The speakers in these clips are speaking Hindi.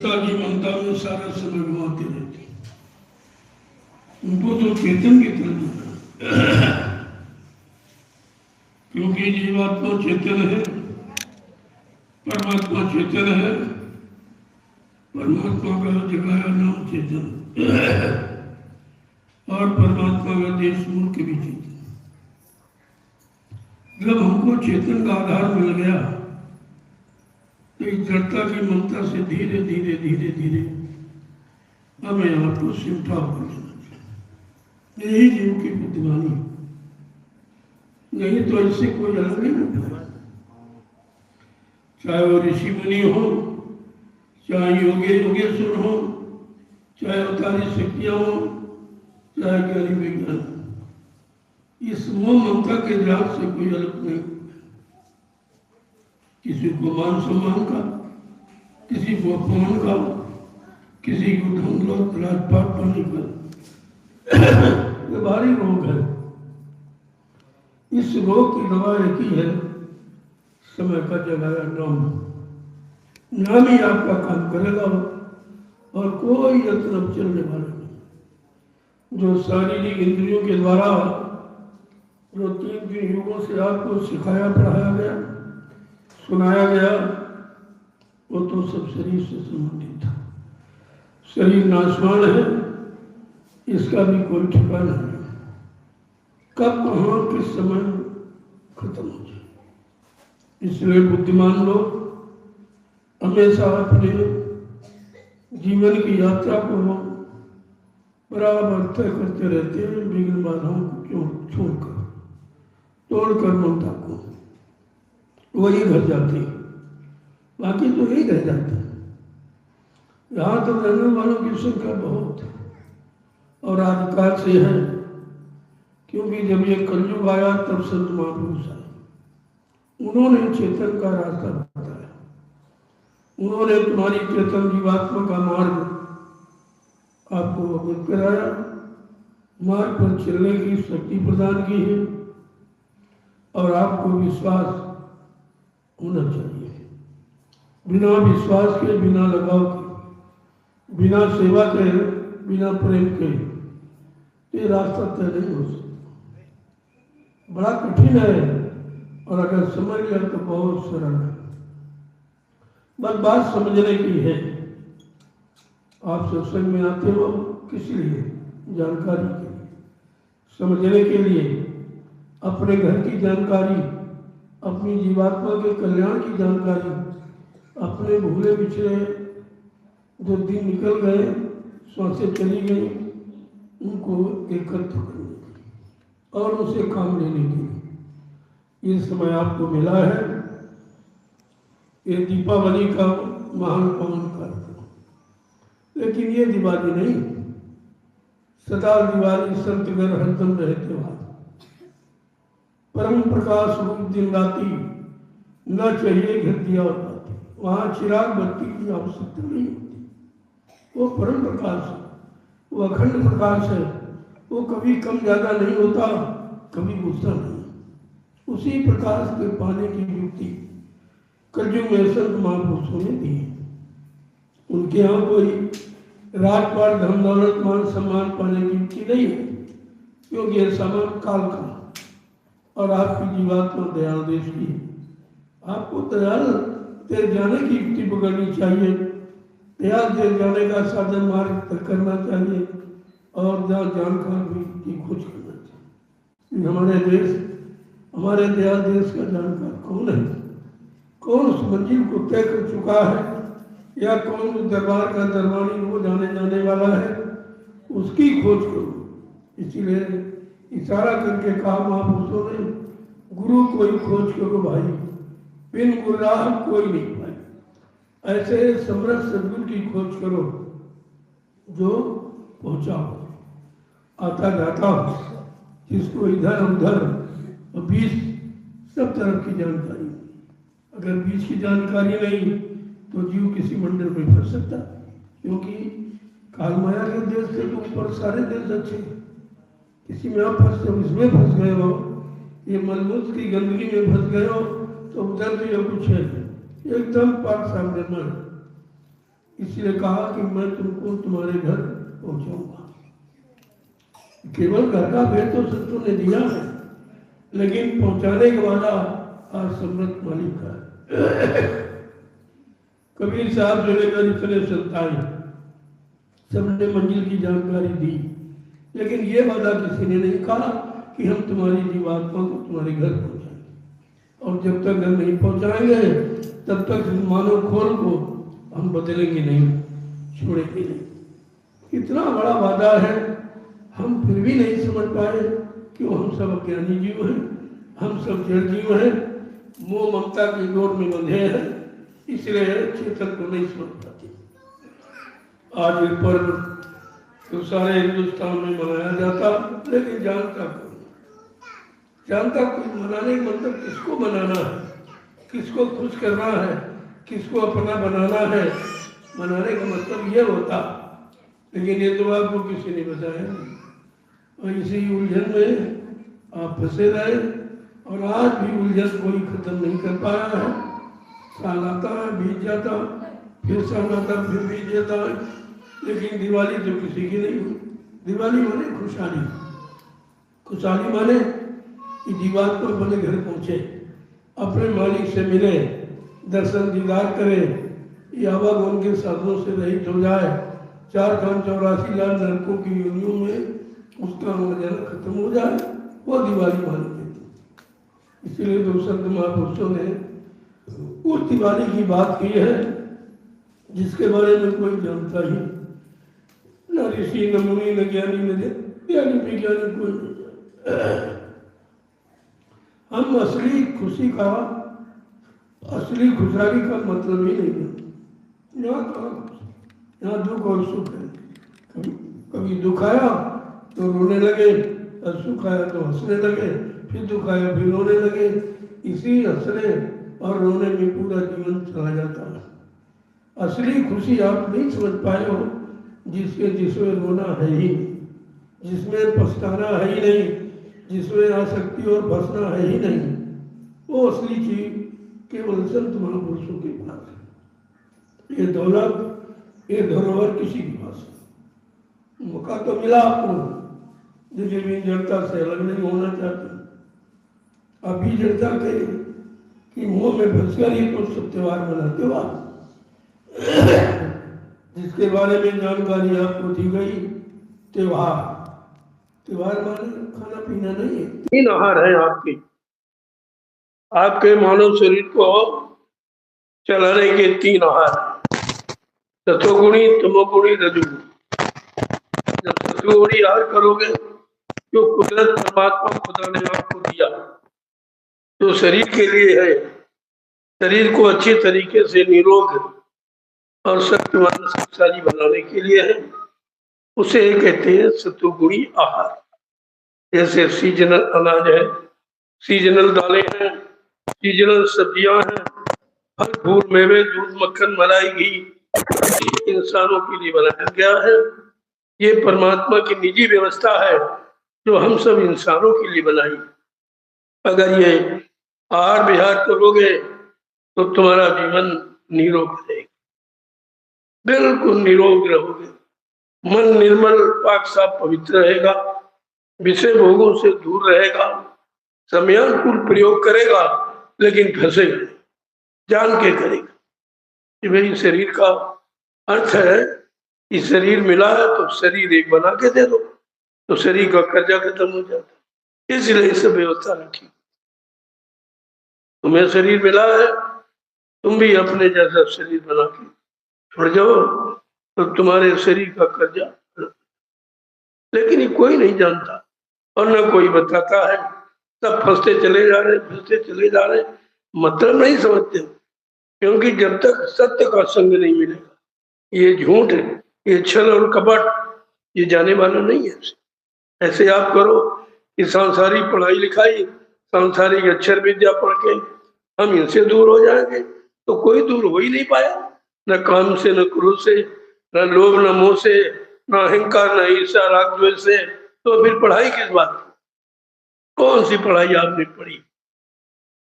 की ममता में सारा समय घुमाते रहते, उनको तो चेतन की तरह, क्योंकि जीवात्मा चेतन है, परमात्मा चेतन है, परमात्मा का जगाया नाम चेतन और परमात्मा का देश मूल के भी चेतन। जब हमको चेतन का आधार मिल गया तो इस जड़ता की ममता से धीरे धीरे धीरे धीरे हमें आपको सिमटा कर लेना चाहिए। यही जीव की बुद्धिमानी, नहीं तो इससे कोई अलग नहीं होता। चाहे वो ऋषि मुनि हो, चाहे योगेश्वर हो, चाहे अवतारी शक्तियां हो, चाहे ज्ञानी विज्ञान, इस मोह ममता के जाल से कोई अलग नहीं। किसी को मान सम्मान का, किसी को अपमान का, किसी को धन दौलत राजपाट पाने का, ये भारी रोग है। इस रोग की दवा एक ही है, समय का जगाया नाम। नाम ही आपका काम करेगा और कोई यत्न चलने वाला नहीं। जो शारीरिक इंद्रियों के द्वारा जो 3 युगों से आपको सिखाया पढ़ाया गया, सुनाया गया, वो तो सब शरीर से संबंधित था। शरीर नाशवान है, इसका भी कोई ठिकाना नहीं, कब कहाँ किस समय खत्म हो जाए। इसलिए बुद्धिमान लोग हमेशा अपने जीवन की यात्रा को बराबर तय करते रहते हैं, विघ्न बाधाओं को क्यों छोड़कर, तोड़कर ममता को, वही घर जाते हैं, बाकी तो यही रह जाते हैं। यहाँ तो रहने वालों की संख्या बहुत है और आदिकाल से है, क्योंकि जब ये कलयुग आया तब संत महापुरुष आए, उन्होंने चेतन का रास्ता बताया, उन्होंने तुम्हारी चेतन जीवात्मा का मार्ग आपको अवगत कराया, मार्ग पर चलने की शक्ति प्रदान की है और आपको विश्वास होना चाहिए। बिना विश्वास के, बिना लगाव के, बिना सेवा के, बिना प्रेम के ये रास्ता तय नहीं हो सकता। बड़ा कठिन है और अगर समझ लिया तो बहुत सरल है। बस बात समझने की है। आप सत्संग में आते हो किस लिए? जानकारी के लिए, समझने के लिए, अपने घर की जानकारी, अपनी जीवात्मा के कल्याण की जानकारी, अपने भूले बिछड़े जो दिन निकल गए, सांसें चली गई, उनको एकत्र करने के लिए और उसे काम लेने के लिए ये समय आपको मिला है। ये दीपावली का महान पावन कार्यक्रम, लेकिन ये दिवाली नहीं, सदा दिवाली संत घर हरदम रहते वहां। परम प्रकाश रूप दिन राती, न चाहिए घर दिया और बाती। वहाँ चिराग बत्ती की आवश्यकता नहीं होती। वो परम प्रकाश है, वो अखंड प्रकाश है, वो कभी कम ज्यादा नहीं होता, कभी गुस्सा नहीं। उसी प्रकाश के पाने की युक्ति कलयुग में संत महापुरुषों ने दी है। उनके यहाँ कोई राजपाट धन दौलत मान सम्मान पाने की युक्ति नहीं है, क्योंकि यह सामान काल का और आपकी जीवात्मा दयाल देश की है। आपको दयाल तेरे जाने की युक्ति पकड़नी चाहिए, दयाल तेरे जाने का साधन मार्ग तय करना चाहिए और जानकार भी की खोज करना चाहिए। हमारे दयाल देश का जानकार कौन है? कौन उस मंजिल को तय कर चुका है, या कौन उस दरबार का दरबारी वो जाने वाला है, उसकी खोज करो। इसीलिए इशारा करके कहा महापुरुषों ने, गुरु कोई खोज करो भाई, बिन गुरु राह कोई नहीं पाए। ऐसे समर्थ सदगुरु की खोज करो जो पहुंचा हो, आता जाता हो, जिसको इधर उधर और बीच सब तरफ की जानकारी। अगर बीच की जानकारी नहीं तो जीव किसी मंदिर में फंस सकता, क्योंकि काल माया के देश से तो ऊपर सारे देश अच्छे, किसी में आप फंस हो, इसमें फंस गए हो, ये मलमूत्र की गंदगी में फंस गए हो, तो उधर तो ये कुछ है एकदम पाक साफ निर्मल। इसलिए कहा कि मैं तुमको तुम्हारे घर पहुंचाऊंगा। केवल घर का भेद तो संतों ने दिया है, लेकिन पहुंचाने के वाला आज सम्राट मालिक का है। कबीर साहब जो लेकर इतने संत आए, सबने मंजिल की जानकारी दी, लेकिन ये वादा किसी ने नहीं कहा कि हम तुम्हारी जीवात्मा को तुम्हारे घर पहुंचाएंगे, और जब तक घर नहीं पहुंचाएंगे तब तक मानव खोल को हम बदलेंगे नहीं, छोड़ेंगे नहीं। इतना बड़ा वादा है, हम फिर भी नहीं समझ पाए कि हम सब अज्ञानी जीव हैं, हम सब जड़ जीव हैं, मोह ममता की डोर में बंधे हैं, इसलिए चेतन को नहीं समझ पाते। आज ये पर्व तो सारे हिंदुस्तान में मनाया जाता, लेकिन जानता कोई मनाने का मतलब किसको मनाना है, किसको खुश करना है, किसको अपना बनाना है, मनाने का मतलब ये होता। लेकिन ये तो आपको किसी ने बताया नहीं, और इसी उलझन में आप फंसे रहे, और आज भी उलझन कोई खत्म नहीं कर पाया है। साल आता है, बीत जाता, फिर साल आता, फिर बीत जाता है, लेकिन दिवाली तो किसी की नहीं हुई। दिवाली माने खुशहाली, खुशहाली माने कि जीवात्मा अपने घर पहुंचे, अपने मालिक से मिले, दर्शन दीदार करे, यावागुन के साधनों से रहित हो जाए, 484 लाख नरकों की योनियों में उसका मर्यादा खत्म हो जाए, वो दिवाली मानी जाती। इसीलिए तो संत महापुरुषों ने उस दिवाली की बात की है जिसके बारे में कोई जानता ही न, ऋषि न मुनि न ज्ञानी न ज्ञानी विज्ञानी कोई नहीं। हम असली खुशी का, असली खुशहाली का मतलब ही नहीं है। यहाँ दुख और सुख है। कभी दुख आया तो रोने लगे, और सुख आया तो हंसने लगे, फिर दुख आया फिर रोने लगे। इसी हंसने और रोने में पूरा जीवन चला जाता है। असली खुशी आप नहीं समझ पाए हो जिसमें रोना है ही नहीं, जिसमें पछताना है ही नहीं, जिसमें आसक्ति और फंसना है ही नहीं। वो असली चीज केवल संत महापुरुषों के पास है। ये दौलत, ये धरोहर किसी के पास है। मौका तो मिला आपको, लेकिन जनता से अलग नहीं होना चाहते। अभी जनता के कि मुंह में फंसकर ही तो सब त्योहार मनाते हो आप। जिसके बारे में जानकारी आपको दी गई, त्योहार, त्योहार माने खाना पीना नहीं है। 3 आहार है आपके मानव शरीर को चलाने के 3 आहार, सत्वगुणी, तमोगुणी, रजोगुणी। जब सत्वगुणी आहार करोगे, जो कुदरत परमात्मा खुदा ने आपको दिया, जो शरीर के लिए है, शरीर को अच्छे तरीके से निरोग और शक्तिमान शक्तिशाली बनाने के लिए है, उसे कहते हैं सत्वगुणी आहार। जैसे सीजनल अनाज है, सीजनल दालें हैं, सीजनल सब्जियां हैं, फल फूल मेवे, दूध मक्खन मलाई घी, इंसानों के लिए बनाया गया है। ये परमात्मा की निजी व्यवस्था है जो हम सब इंसानों के लिए बनाई। अगर ये आहार विहार करोगे तो तुम्हारा जीवन निरोग रहेगा, बिल्कुल निरोग रहोगे। मन निर्मल, पाक साफ पवित्र रहेगा, विषय भोगों से दूर रहेगा, समयानुकूल प्रयोग करेगा, लेकिन फंसेगा, जान के करेगा। कि भाई शरीर का अर्थ है कि शरीर मिला है तो शरीर एक बना के दे दो, तो शरीर का कर्जा खत्म हो जाता है। इसलिए सब व्यवस्था रखी। तुम्हें शरीर मिला है, तुम भी अपने जैसा शरीर बना के छोड़ जाओ तो तुम्हारे शरीर का कर्जा। लेकिन ये कोई नहीं जानता और न कोई बताता है। सब फंसते चले जा रहे, फंसते चले जा रहे, मतलब नहीं समझते। क्योंकि जब तक सत्य का संग नहीं मिलेगा, ये झूठ है, ये छल और कपट, ये जाने वाला नहीं है। ऐसे आप करो कि सांसारिक पढ़ाई लिखाई, सांसारिक अक्षर विद्या पढ़ के हम इनसे दूर हो जाएंगे, तो कोई दूर हो ही नहीं पाया। न काम से, न क्रोध से, न लोभ, न मोह से, न अहंकार, न ईर्ष्या, राग द्वेष से, तो फिर पढ़ाई किस बात की? कौन सी पढ़ाई आपने पढ़ी?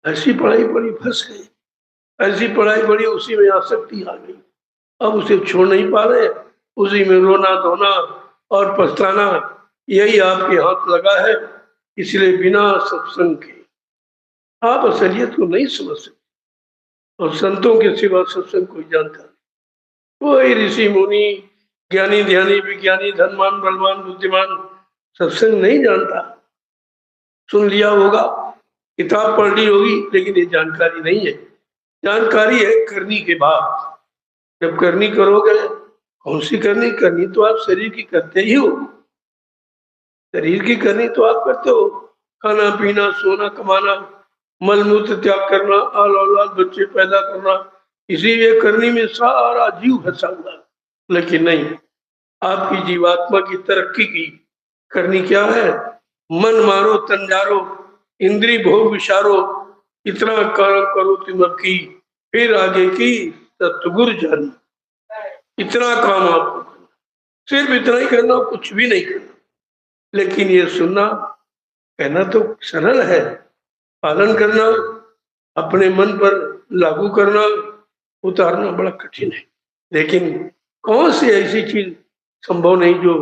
ऐसी पढ़ाई पढ़ी, फंस गई। ऐसी पढ़ाई पढ़ी, उसी में आसक्ति आ गई, अब उसे छोड़ नहीं पा रहे, उसी में रोना धोना और पछताना, यही आपके हाथ लगा है। इसलिए बिना सत्संग के आप असलियत को नहीं समझ सकते, और संतों के सिवा सत्संग कोई जानता नहीं। कोई ऋषि मुनि, ज्ञानी ध्यानी विज्ञानी, धनवान बलवान बुद्धिमान सत्संग नहीं जानता। सुन लिया होगा, किताब पढ़ ली होगी, लेकिन ये जानकारी नहीं है। जानकारी है करनी के बाद। जब करनी करोगे, कौन सी करनी? करनी तो आप शरीर की करते ही हो। शरीर की करनी तो आप करते हो, खाना पीना सोना कमाना, मल मूत्र त्याग करना, आल औलाद बच्चे पैदा करना, इसीलिए करनी में सारा जीव फंसा हुआ है। लेकिन नहीं, आपकी जीवात्मा की तरक्की की करनी क्या है? मन मारो तंजारो, इंद्री भोग विचारो, इतना काम करो तुम की, फिर आगे की सतगुरु जानी। इतना काम आपको करना, सिर्फ इतना ही करना, कुछ भी नहीं करना। लेकिन ये सुनना, कहना तो सरल है, पालन करना, अपने मन पर लागू करना, उतारना बड़ा कठिन है। लेकिन कौन सी ऐसी चीज संभव नहीं जो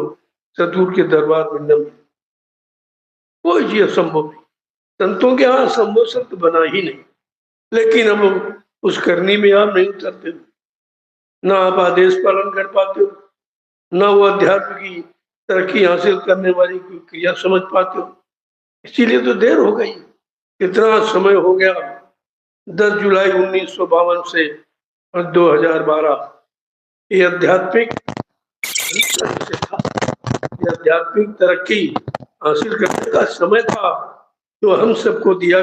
सतगुरु के दरबार में न मिले? कोई चीज असंभव नहीं। संतों के यहाँ संभव शब्द बना ही नहीं। लेकिन अब उस करनी में आप नहीं उतरते हो, ना आप आदेश पालन कर पाते हो, ना वो अध्यात्म की तरक्की हासिल करने वाली कोई क्रिया समझ पाते हो। इसीलिए तो देर हो गई। कितना समय हो गया, 10 जुलाई 1952 से और 2012। ये आध्यात्मिक था, ये आध्यात्मिक तरक्की हासिल करने का समय था जो हम सबको दिया।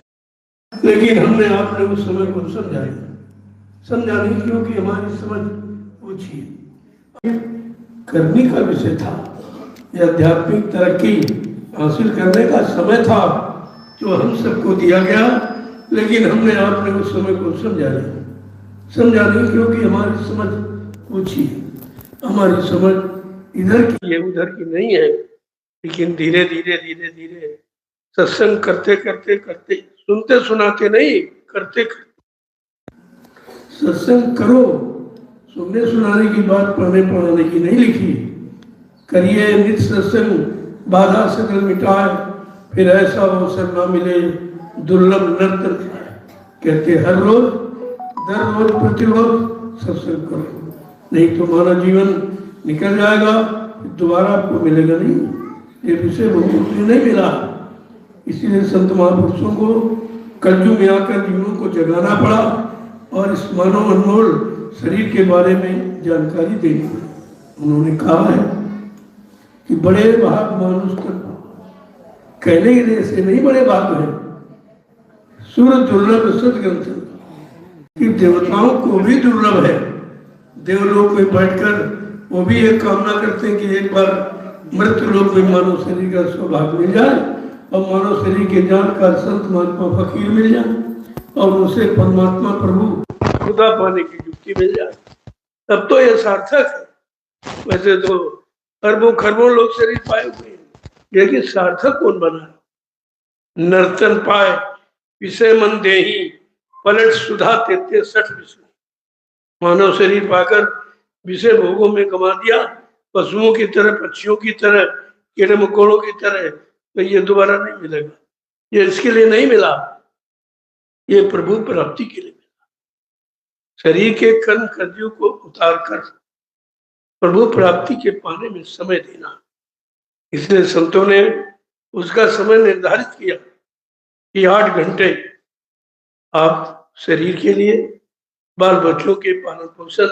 लेकिन हमने आपने उस समय को समझा नहीं, क्योंकि हमारी समझ ऊंची है। करने का विषय था, यह आध्यात्मिक तरक्की हासिल करने का समय था जो हम सबको दिया गया। लेकिन हमने आपने उस समय को समझा नहीं, क्योंकि हमारी समझ ऊंची है। हमारी समझ इधर की है, उधर की नहीं है। लेकिन धीरे धीरे धीरे धीरे सत्संग करते करते करते, सुनते सुनाते नहीं, करते करते सत्संग करो। सुनने सुनाने की बात पढ़ने पढ़ाने की नहीं लिखी। करिए नित्य सत्संग, बाधा सकल मिटाए, फिर ऐसा अवसर ना मिले दुर्लभ नर्तन। कहते हर रोज दर रोज प्रतिरोज सत्संग करो, नहीं तो हमारा जीवन निकल जाएगा, दोबारा आपको मिलेगा नहीं। ये विषय बहुत नहीं मिला। इसीलिए संत महापुरुषों को कलयुग में आकर जीवों को जगाना पड़ा और इस मानव अनमोल शरीर के बारे में जानकारी देनी पड़ी। उन्होंने कहा है कि बड़े भाग मानुष कहने के से नहीं, बड़े भाग है सूरज दुर्लभ सदग्रंथ, कि देवताओं को भी दुर्लभ है। देवलोक में बैठकर वो भी एक कामना करते हैं कि एक बार मृत्यु लोक में मानव शरीर का सौभाग्य मिल जाए और मानव शरीर के जानकार संत महात्मा फकीर मिल जाए और उसे परमात्मा प्रभु खुदा पाने की युक्ति मिल जाए, तब तो यह सार्थक है। वैसे तो अरबों खरबों लोग शरीर पाए हुए हैं, लेकिन सार्थक कौन बना? नर्तन पाए विषय मन देही, पलट सुधा 63 विषय। मानव शरीर पाकर विषय भोगों में गंवा दिया, पशुओं की तरह, पक्षियों की तरह, कीड़े मकोड़ों की तरह, तो ये दोबारा नहीं मिलेगा। ये इसके लिए नहीं मिला, ये प्रभु प्राप्ति के लिए मिला। शरीर के कर्म कर्जियों को उतार कर प्रभु प्राप्ति के पाने में समय देना। इसलिए संतों ने उसका समय निर्धारित किया कि 8 घंटे आप शरीर के लिए, बाल बच्चों के पालन पोषण,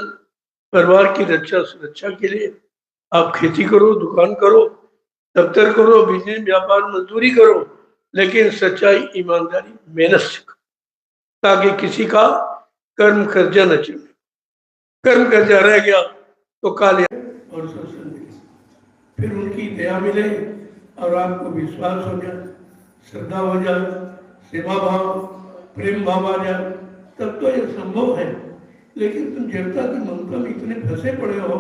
परिवार की रक्षा सुरक्षा के लिए आप खेती करो, दुकान करो, दफ्तर करो, बिजनेस व्यापार मजदूरी करो, लेकिन सच्चाई ईमानदारी मेहनत से करो, ताकि किसी का कर्म कर्जा न चले। कर्म कर्जा रह गया तो काले और फिर उनकी दया मिले और आपको विश्वास हो जाए, श्रद्धा हो जाए, सेवा भाव प्रेम भाव आ जाए, तब तो यह संभव है। लेकिन तुम जड़ता की ममता में इतने फंसे पड़े हो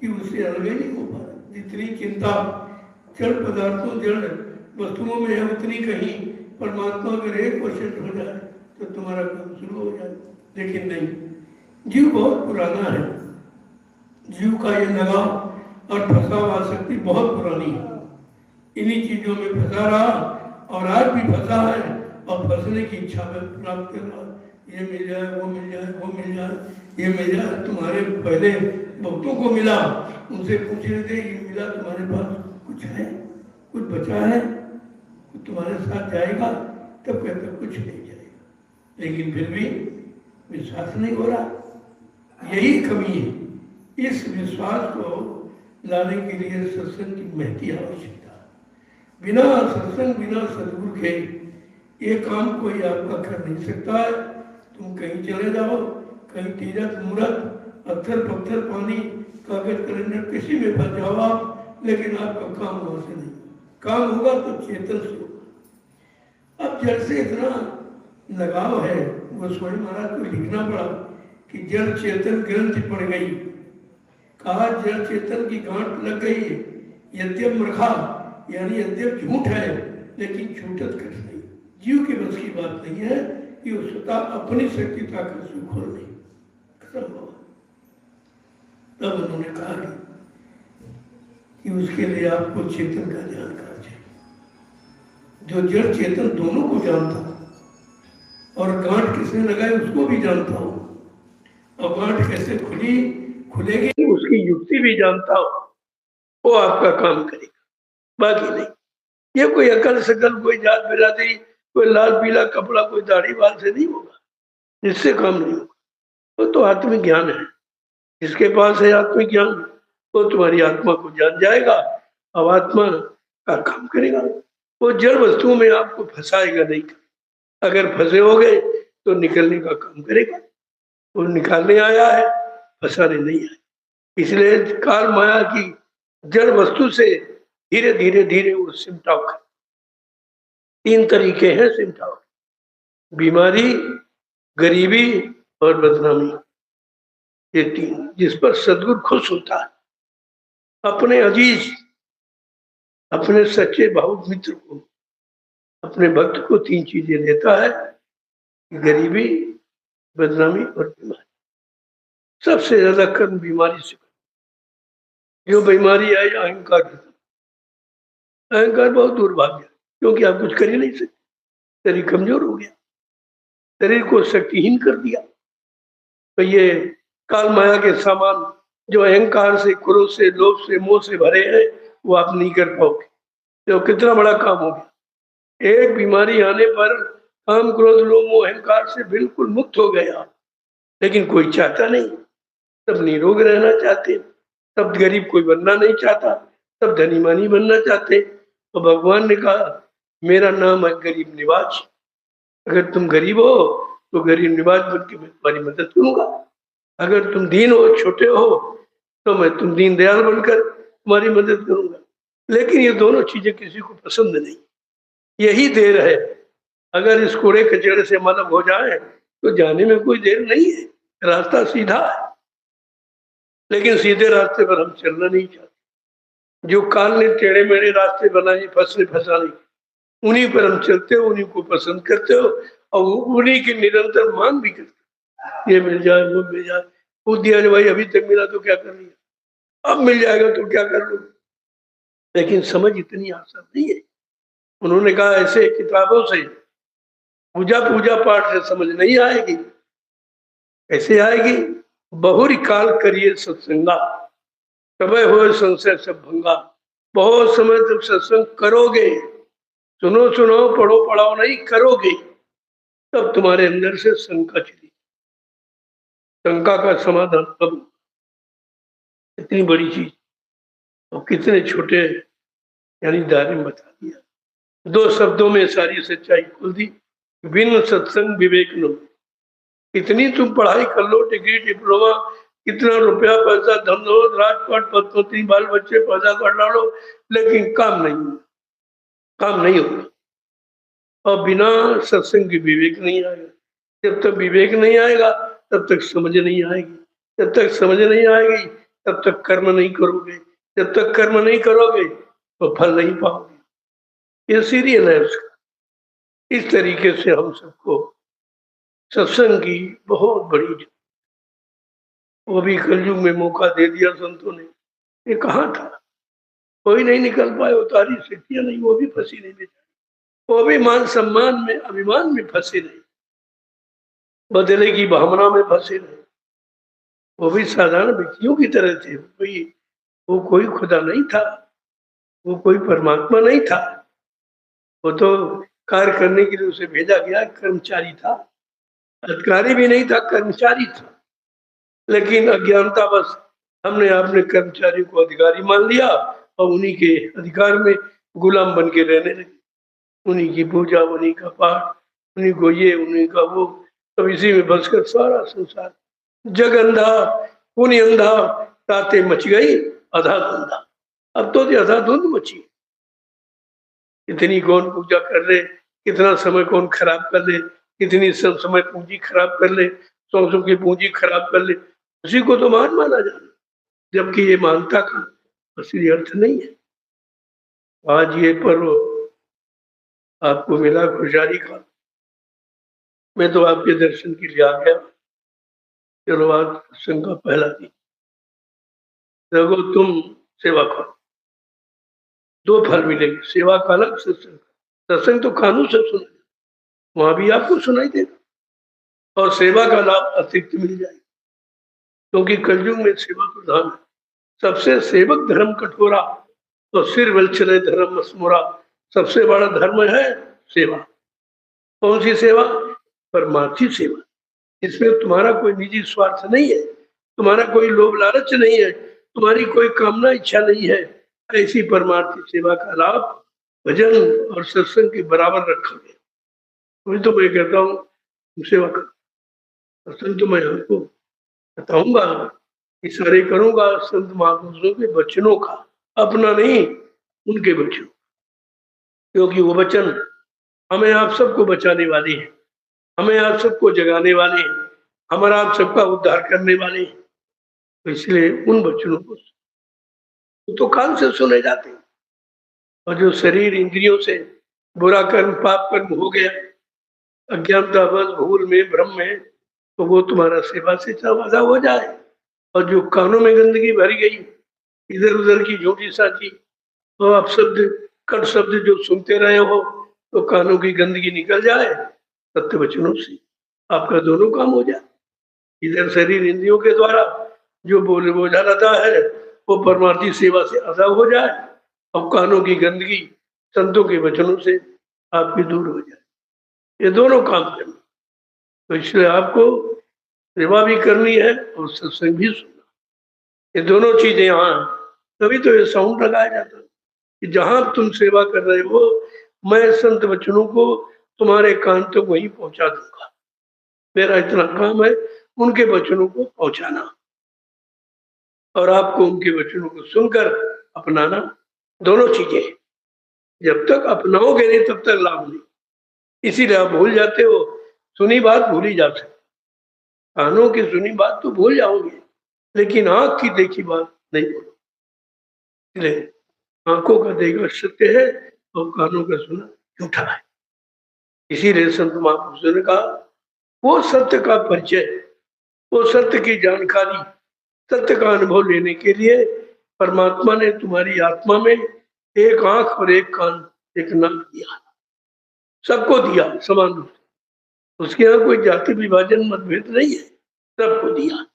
कि उससे अलग ही नहीं हो पा रहे। जितनी चिंता जड़ पदार्थों जड़ वस्तुओं में है, उतनी कहीं परमात्मा अगर 1% हो जाए तो तुम्हारा काम शुरू हो जाए। लेकिन नहीं, जीव बहुत पुराना है, जीव का ये लगाव और फंसाव आसक्ति बहुत पुरानी है, इन्हीं चीजों में फंसा रहा और आज भी फंसा है और फंसने की इच्छा में प्राप्त कर रहा, ये मिल जाए वो मिल जाए वो मिल जाए ये मिल जाए। तुम्हारे पहले भक्तों को मिला, उनसे पूछ रहे थे ये मिला तुम्हारे पास कुछ है, कुछ बचा है, कुछ तुम्हारे साथ जाएगा, तब कहते कुछ नहीं जाएगा, लेकिन फिर भी विश्वास नहीं हो रहा, यही कमी है। इस विश्वास को लाने के लिए सत्संग की महती आवश्यकता है। बिना सत्संग बिना सदगुरु के ये काम कोई आपका कर नहीं सकता है। तुम कहीं चले जाओ, कहीं तीरथ मूरत पत्थर पत्थर पानी कागज कैलेंडर किसी में फंस जाओ आप, लेकिन आपका काम वहां से नहीं, काम होगा तो चेतन से होगा। अब जड़ से इतना लगाव है, गोस्वामी महाराज को लिखना पड़ा कि जड़ चेतन ग्रंथि पड़ गई, कहा जड़ चेतन की गांठ लग गई, यद्यप मृखा यानी यद्यप झूठ है लेकिन छूटत कर नहीं। जीव के बस की बात नहीं है कि वो स्वतः अपनी शक्ति ताकत से खोल नहीं संभव। तब उन्होंने कहा कि उसके लिए आपको चेतन का ज्ञान करना चाहिए, जो जड़ चेतन दोनों को जानता और गांठ किसने लगाई उसको भी जानता हो, और गांठ कैसे खुलेगी उसकी युक्ति भी जानता हो, वो आपका काम करेगा, बाकी नहीं। ये कोई अकल सकल कोई जात बिरादरी कोई लाल पीला कपड़ा कोई दाढ़ी बाल से नहीं होगा, जिससे काम नहीं होगा। वो तो आत्मिक ज्ञान है, जिसके पास है आत्मिक ज्ञान वो तुम्हारी आत्मा को जान जाएगा, अब आत्मा का काम करेगा। वो जड़ वस्तुओं में आपको फंसाएगा नहीं, अगर फंसे हो गए तो निकलने का काम करेगा। वो निकालने आया है, फंसाने नहीं आया। इसलिए काल माया की जड़ वस्तु से धीरे धीरे धीरे वो सिमटाव कर। तीन तरीके हैं सिमटाव, बीमारी, गरीबी और बदनामी, ये तीन, जिस पर सदगुरु खुश होता है। अपने अजीज अपने सच्चे भावुक मित्र को, अपने भक्त को तीन चीजें देता है, गरीबी, बदनामी और बीमारी। सबसे ज्यादा कर्म बीमारी से, जो बीमारी आई अहंकार, अहंकार बहुत दुर्भाग्य, क्योंकि आप कुछ कर ही नहीं सकते, शरीर कमजोर हो गया, शरीर को शक्तिहीन कर दिया। तो ये काल माया के सामान जो अहंकार से, क्रोध से, लोभ से, मोह से भरे हैं, वो आप नहीं कर पाओगे। तो कितना बड़ा काम हो गया। एक बीमारी आने पर काम, क्रोध, लोभ, मोह, अहंकार से बिल्कुल मुक्त हो गया, लेकिन कोई चाहता नहीं, सब निरोग रहना चाहते, सब गरीब कोई बनना नहीं चाहता, सब धनी मानी बनना चाहते। तो भगवान ने कहा मेरा नाम है गरीब निवाज, अगर तुम गरीब हो तो गरीब निवाज बन के मैं तुम्हारी मदद करूंगा, अगर तुम दीन हो, छोटे हो, तो मैं तुम दीन दयाल बनकर तुम्हारी मदद करूंगा। लेकिन ये दोनों चीजें किसी को पसंद नहीं, यही देर है। अगर इस कूड़े कचरे से मन हो जाए तो जाने में कोई देर नहीं है, रास्ता सीधा है, लेकिन सीधे रास्ते पर हम चलना नहीं चाहते। जो काल ने टेढ़े मेढ़े रास्ते बनाए फंसने फंसाने, उन्हीं पर हम चलते हो, उन्हीं को पसंद करते हो और उन्हीं की निरंतर मांग भी करते हो, ये मिल जाए वो मिल जाए। पूछ दिया भाई अभी तक मिला तो क्या कर लिया, अब मिल जाएगा तो क्या कर लो। लेकिन समझ इतनी आसान नहीं है। उन्होंने कहा ऐसे किताबों से पूजा पूजा पाठ से समझ नहीं आएगी, कैसे आएगी। बहुरी काल करिए सत्संगा, समय हो संशय सब भंगा। बहुत समय तक सत्संग करोगे, सुनो सुनो पढ़ो पढ़ाओ नहीं करोगे, तब तुम्हारे अंदर से शंका चली, शंका का समाधान अब इतनी बड़ी चीज और कितने छोटे यानी दायरे में बता दिया। दो शब्दों में सारी सच्चाई खोल दी, बिन सत्संग विवेक नो। इतनी तुम पढ़ाई कर लो, डिग्री डिप्लोमा, कितना रुपया पैसा धन दो, राजपाट पत्नी बाल बच्चे पैदा कर डालो, लेकिन काम नहीं, काम नहीं होगा। और बिना सत्संग की विवेक नहीं आएगा। जब तक विवेक नहीं आएगा तब तक समझ नहीं आएगी, जब तक समझ नहीं आएगी तब तक कर्म नहीं करोगे, जब तक कर्म नहीं करोगे तो फल नहीं पाओगे। ये सीरियल है उसका। इस तरीके से हम सबको सत्संग की बहुत बड़ी, वो भी कलयुग में मौका दे दिया संतों ने। ये कहाँ था, कोई नहीं निकल पाए, उतारी शक्तियां नहीं, वो भी फंसी नहीं बेचारी, वो भी मान सम्मान में अभिमान में फंसे नहीं, बदले की भावना में फंसे नहीं। वो भी साधारण व्यक्तियों की तरह थे, वो कोई खुदा नहीं था, वो कोई परमात्मा नहीं था। वो तो कार्य करने के लिए उसे भेजा गया कर्मचारी था, अधिकारी भी नहीं था, कर्मचारी था। लेकिन अज्ञानता बस हमने अपने कर्मचारी को अधिकारी मान लिया और उन्हीं के अधिकार में गुलाम बन के रहने लगे। उन्हीं की पूजा, उन्हीं का पाठ, उन्हीं को ये, उन्हीं का वो, तो इसी में बसकर सारा संसार जग अंधा, पुण्य अंधा, ताते मच गई अधाधुंधा। अब तो अधाधुंध मची, इतनी कौन पूजा कर ले, कितना समय कौन खराब कर ले, कितनी समय पूंजी खराब कर ले, सौ की पूंजी खराब कर ले, उसी को तो मान माना जाना, जबकि ये मानता का असली अर्थ नहीं है। आज ये पर्व आपको मिला खुशहाली का, मैं तो आपके दर्शन के लिए आ गया। चलो आज सत्संग का पहला दिन, देखो तुम सेवा करो, दो फल मिलेंगे, सेवा का अलग, सत्संग। सत्संग तो कानून से सुना, वहां भी आपको सुनाई देगा और सेवा का लाभ अतिरिक्त मिल जाएगा, क्योंकि कलयुग में सेवा प्रधान है। सबसे सेवक धर्म कठोरा, तो सिर बल चले धर्म मसमुरा। सबसे बड़ा धर्म है सेवा। कौन सी सेवा? परमार्थी सेवा। इसमें तुम्हारा कोई निजी स्वार्थ नहीं है, तुम्हारा कोई लोभ लालच नहीं है, तुम्हारी कोई कामना इच्छा नहीं है। ऐसी परमार्थी सेवा का लाभ भजन और सत्संग के बराबर रखा गया। वही तो मैं कहता हूँ सेवा कर, सत्संग तो मैं आपको बताऊंगा, इशारे करूंगा संत महापुरुषों के वचनों का, अपना नहीं, उनके वचन, क्योंकि वो वचन हमें आप सबको बचाने वाले हैं, हमें आप सबको जगाने वाले हैं, हमारा आप सबका उद्धार करने वाले हैं। तो इसलिए उन वचनों को तो कान से सुने जाते हैं। और जो शरीर इंद्रियों से बुरा कर्म पाप कर्म हो गया, अज्ञानता बस भूल में भ्रम में, तो वो तुम्हारा सेवा से चौवादा हो जाए। और जो कानों में गंदगी भरी गई, इधर उधर की झूठी साची, तो आप शब्द कट शब्द जो सुनते रहे हो, तो कानों की गंदगी निकल जाए, सत्य वचनों से आपका दोनों काम हो जाए। इधर शरीर इंद्रियों के द्वारा जो बोले बोझा रहता है, वो परमार्थी सेवा से आजाद हो जाए, और कानों की गंदगी संतों के वचनों से आपकी दूर हो जाए। ये दोनों काम करना, तो इसलिए आपको सेवा भी करनी है और सत्संग भी सुनना। ये दोनों चीजें यहाँ, तभी तो ये साउंड लगाया जाता है कि जहां तुम सेवा कर रहे हो, मैं संत वचनों को तुम्हारे कान तक वहीं पहुंचा दूंगा। मेरा इतना काम है उनके वचनों को पहुंचाना, और आपको उनके वचनों को सुनकर अपनाना। दोनों चीजें जब तक अपनाओगे नहीं तब तक लाभ नहीं। इसीलिए आप भूल जाते हो, सुनी बात भूली जा सकती, कानों की सुनी बात तो भूल जाओगे, लेकिन आंख की देखी बात नहीं भूलो। इसलिए आंखों का देखा सत्य है और कानों का सुना झूठा है। इसीलिए संत महापुरुषों ने कहा, वो सत्य का परिचय, वो सत्य की जानकारी, सत्य का अनुभव लेने के लिए परमात्मा ने तुम्हारी आत्मा में एक आंख और एक कान एक नाक दिया, सबको दिया समान रूप से। उसके यहाँ कोई जाति विभाजन मतभेद नहीं है, सबको दिया।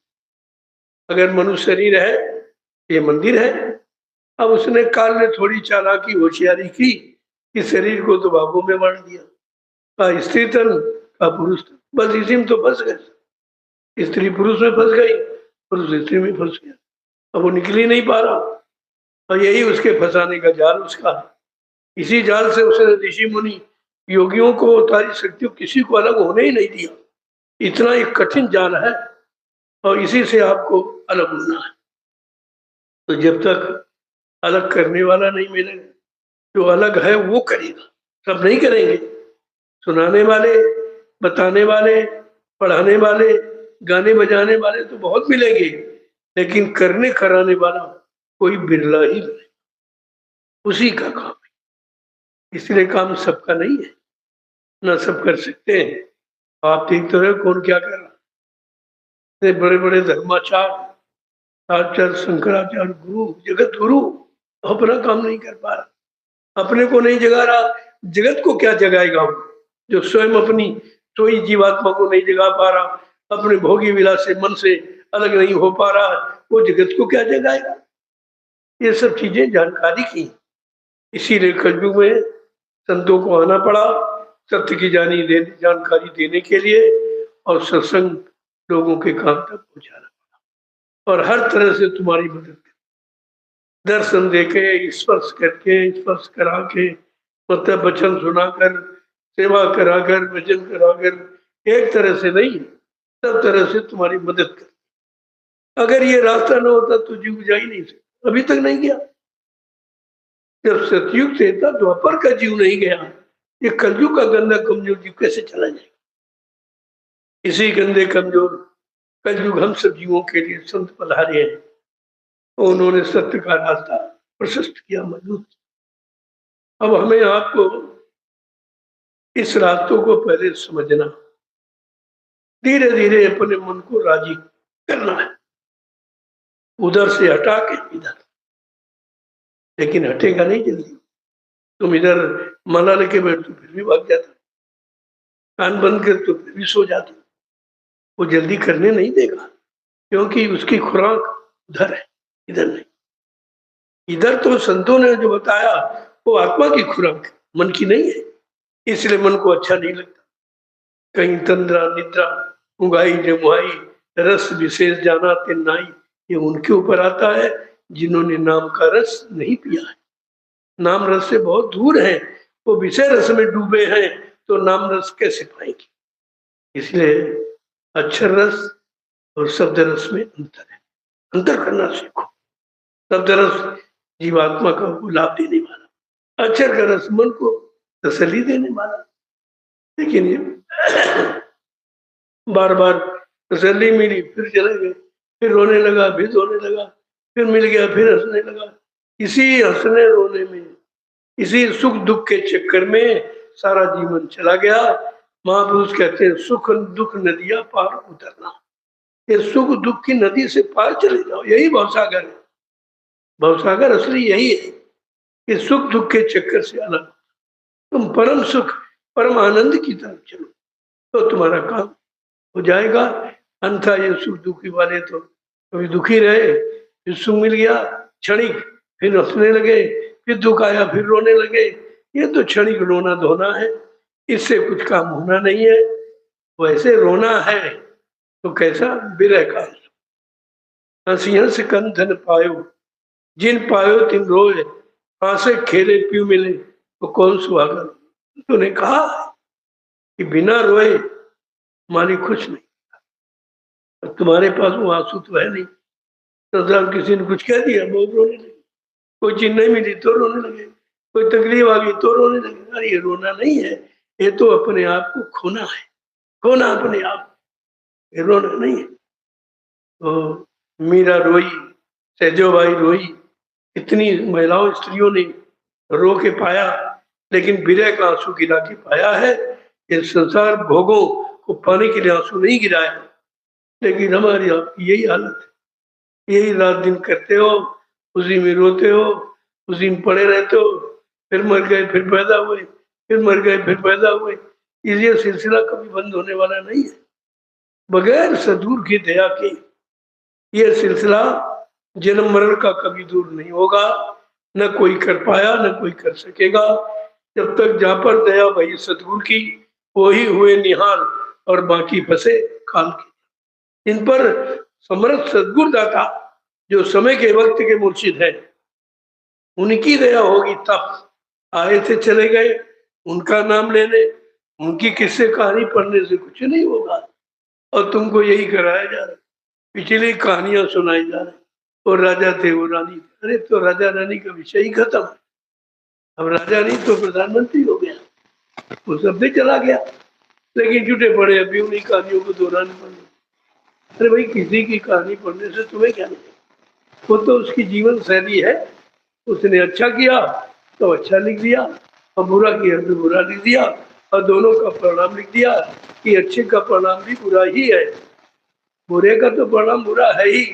अगर मनुष्य शरीर है, ये मंदिर है। अब उसने काल ने थोड़ी चालाकी होशियारी की कि शरीर को तो भागों में बांट दिया, का स्त्री तन का पुरुष तन, बस इसी में तो फंस गए। स्त्री पुरुष में फंस गई, पुरुष स्त्री में फंस गया, अब वो निकल ही नहीं पा रहा। और यही उसके फंसाने का जाल उसका। इसी जाल से उसने ऋषि मुनि योगियों को सारी शक्तियों किसी को अलग होने ही नहीं दिया। इतना एक कठिन जाल है, और इसी से आपको अलग होना है। तो जब तक अलग करने वाला नहीं मिलेगा, जो अलग है वो करेगा, सब नहीं करेंगे। सुनाने वाले, बताने वाले, पढ़ाने वाले, गाने बजाने वाले तो बहुत मिलेंगे, लेकिन करने कराने वाला कोई बिरला ही मिलेगा, उसी का काम है। इसलिए काम सबका नहीं है, ना सब कर सकते हैं। आप देखते रहे कौन क्या कर रहा, बड़े बड़े धर्माचार्य, आचार्य शंकराचार्य, गुरु, जगत गुरु अपना काम नहीं कर पा रहा, अपने को नहीं जगा रहा, जगत को क्या जगाएगा वो? जो स्वयं अपनी सोई जीवात्मा को नहीं जगा पा रहा, अपने भोगी विलास से मन से अलग नहीं हो पा रहा, वो जगत को क्या जगाएगा? ये सब चीजें जानकारी की, इसीलिए कलयुग में संतों को आना पड़ा सत्य की जानकारी देने के लिए, और सत्संग लोगों के काम तक पहुंचाना पड़ा, और हर तरह से तुम्हारी मदद कर, दर्शन देके, स्पर्श करके, स्पर्श करा के, मतलब वचन सुनाकर, सेवा कराकर, भजन कराकर, एक तरह से नहीं, सब तरह से तुम्हारी मदद कर। अगर ये रास्ता न होता तो जीव जा ही नहीं सकता, अभी तक नहीं गया। जब सतयुग से था द्वापर का जीव नहीं गया, ये कलयुग का गंदा कमजोर जीव कैसे चला जाएगा? इसी गंदे कमजोर कलयुग हम सब जीवों के लिए संत पधारे हैं, तो उन्होंने सत्य का रास्ता प्रशस्त किया, मजबूत। अब हमें आपको इस रास्तों को पहले समझना, धीरे धीरे अपने मन को राजी करना है, उधर से हटा के इधर, लेकिन हटेगा नहीं जल्दी। तुम इधर माला लेके बैठ तो फिर भी भाग जाता, कान बंद कर तो फिर भी सो जाता, वो जल्दी करने नहीं देगा, क्योंकि उसकी खुराक उधर है, इधर नहीं। इधर तो संतों ने जो बताया वो आत्मा की खुराक, मन की नहीं है, इसलिए मन को अच्छा नहीं लगता। कहीं तंद्रा निद्रा उगाई जमुआई, रस विशेष जाना तिन्नाई, ये उनके ऊपर आता है जिन्होंने नाम का रस नहीं पिया है, नाम रस से बहुत दूर है, वो विषय रस में डूबे हैं, तो नाम रस कैसे पाएंगे? इसलिए अक्षर रस और शब्द रस में अंतर है, अंतर करना सीखो। शब्द रस जीवात्मा का लाभ देने वाला, अक्षर का रस मन को तसल्ली देने वाला। लेकिन ये बार बार तसल्ली मिली फिर चले गए, फिर रोने लगा, फिर रोने लगा, फिर मिल गया, फिर हंसने लगा। इसी हंसने रोने में, इसी सुख दुख के चक्कर में सारा जीवन चला गया। महापुरुष कहते हैं सुख दुख नदियां पार उतरना, ये सुख दुख की नदी से पार चले जाओ, यही भवसागर है। भवसागर असली यही है कि सुख दुख के चक्कर से अलग तुम परम सुख परम आनंद की तरफ चलो, तो तुम्हारा काम हो जाएगा। अन्यथा ये सुख दुखी वाले तो कभी दुखी रहे, फिर सुख मिल गया क्षणिक, फिर हंसने लगे, फिर दुख आया फिर रोने लगे। ये तो क्षणिक रोना धोना है, इससे कुछ काम होना नहीं है। वैसे रोना है तो कैसा? विरह का हंसी हंस कंधन पायो, जिन पायो तिन रोए, हासे खेले प्यू मिले तो कौन सुहागन। तूने कहा कि बिना रोए मालिक खुश नहीं, तुम्हारे पास वो आंसू तो है नहीं, तो किसी ने कुछ कह दिया बहुत रोने लगे, कोई चीज नहीं मिली तो रोने लगे, कोई तकलीफ आ गई तो रोने लगे। अरे ये रोना नहीं है, ये तो अपने आप को खोना है, खोना अपने आप, ये रोना नहीं है। तो मीरा रोई, सहजोबाई रोई, इतनी महिलाओं स्त्रियों ने रो के पाया, लेकिन विरह का आंसू गिरा के पाया है। ये संसार भोगों को पाने के लिए आंसू नहीं गिराया, लेकिन हमारी आपकी यही हालत है, यही रात दिन करते हो, उसी में रोते हो, उसी में पड़े रहते हो, फिर मर गए फिर पैदा हुए, फिर मर गए फिर पैदा हुए। ये सिलसिला कभी बंद होने वाला नहीं है, बगैर सदगुरु की दया के ये सिलसिला जन्म मरण का कभी दूर नहीं होगा, न कोई कर पाया न कोई कर सकेगा। जब तक जा पर दया भई सदगुरु की, वही हुए निहाल और बाकी फंसे काल के। इन पर समर्थ सदगुरु दाता जो समय के वक्त के मुर्शिद है, उनकी दया होगी तब। आए थे चले गए, उनका नाम लेने, उनकी किस्से कहानी पढ़ने से कुछ नहीं होगा। और तुमको यही कराया जा रहा है, पिछली कहानियां सुनाई जा रही, और राजा थे वो रानी थे। अरे तो राजा रानी का विषय ही खत्म, अब राजा नहीं तो प्रधानमंत्री हो गया, वो सब भी चला गया, लेकिन जुटे पड़े अभी उन्हीं कहानियों को दोहराने पड़े। अरे भाई किसी की कहानी पढ़ने से तुम्हें क्या नहीं, वो तो उसकी जीवन शैली है, उसने अच्छा किया तो अच्छा लिख दिया, और बुरा किया तो बुरा लिख दिया, और दोनों का परिणाम लिख दिया कि अच्छे का परिणाम भी बुरा ही है। बुरे का तो परिणाम बुरा है ही,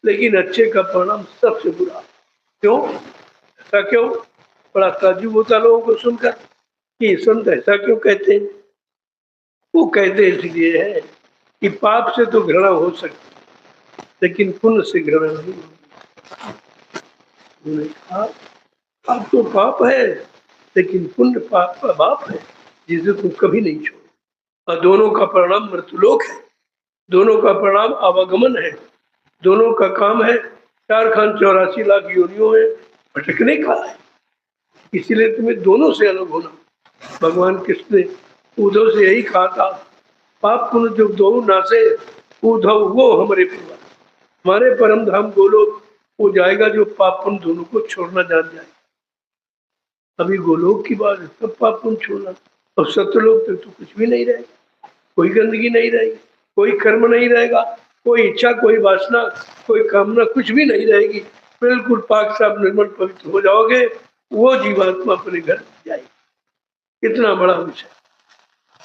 लेकिन अच्छे का परिणाम सबसे बुरा। क्यों? ऐसा क्यों? बड़ा ताज्जुब होता लोगों को सुनकर कि संत ऐसा क्यों कहते हैं। वो कहते इसलिए है कि पाप से तो घृणा हो सकती, लेकिन पुण्य से घृणा नहीं होती। उन्होंने कहा पाप तो पाप है, लेकिन पुण्य पाप का बाप है, जिसे तुम कभी नहीं छोड़ो। और दोनों का परिणाम मृत्युलोक है, दोनों का परिणाम आवागमन है, दोनों का काम है 4,84,00,000 योनियों में भटकने का है। इसीलिए तुम्हें दोनों से अलग होना। भगवान कृष्ण ने उद्धव से यही कहा था, पाप पुण्य जो दो नासे, उद्धव वो हमारे परिवार, हमारे परम धाम गोलोक वो जाएगा जो पाप पुण्य दोनों को छोड़ना जान जाए। अभी गोलोक की बात है, सब पाप पुण्य छोड़ना। और सत्यलोक तक तो कुछ भी नहीं रहेगा, कोई गंदगी नहीं रहेगी, कोई कर्म नहीं रहेगा, कोई इच्छा, कोई वासना, कोई कामना, कुछ भी नहीं रहेगी। बिल्कुल पाक साफ निर्मल पवित्र हो जाओगे, वो जीवात्मा अपने घर जाएगी। कितना बड़ा विषय।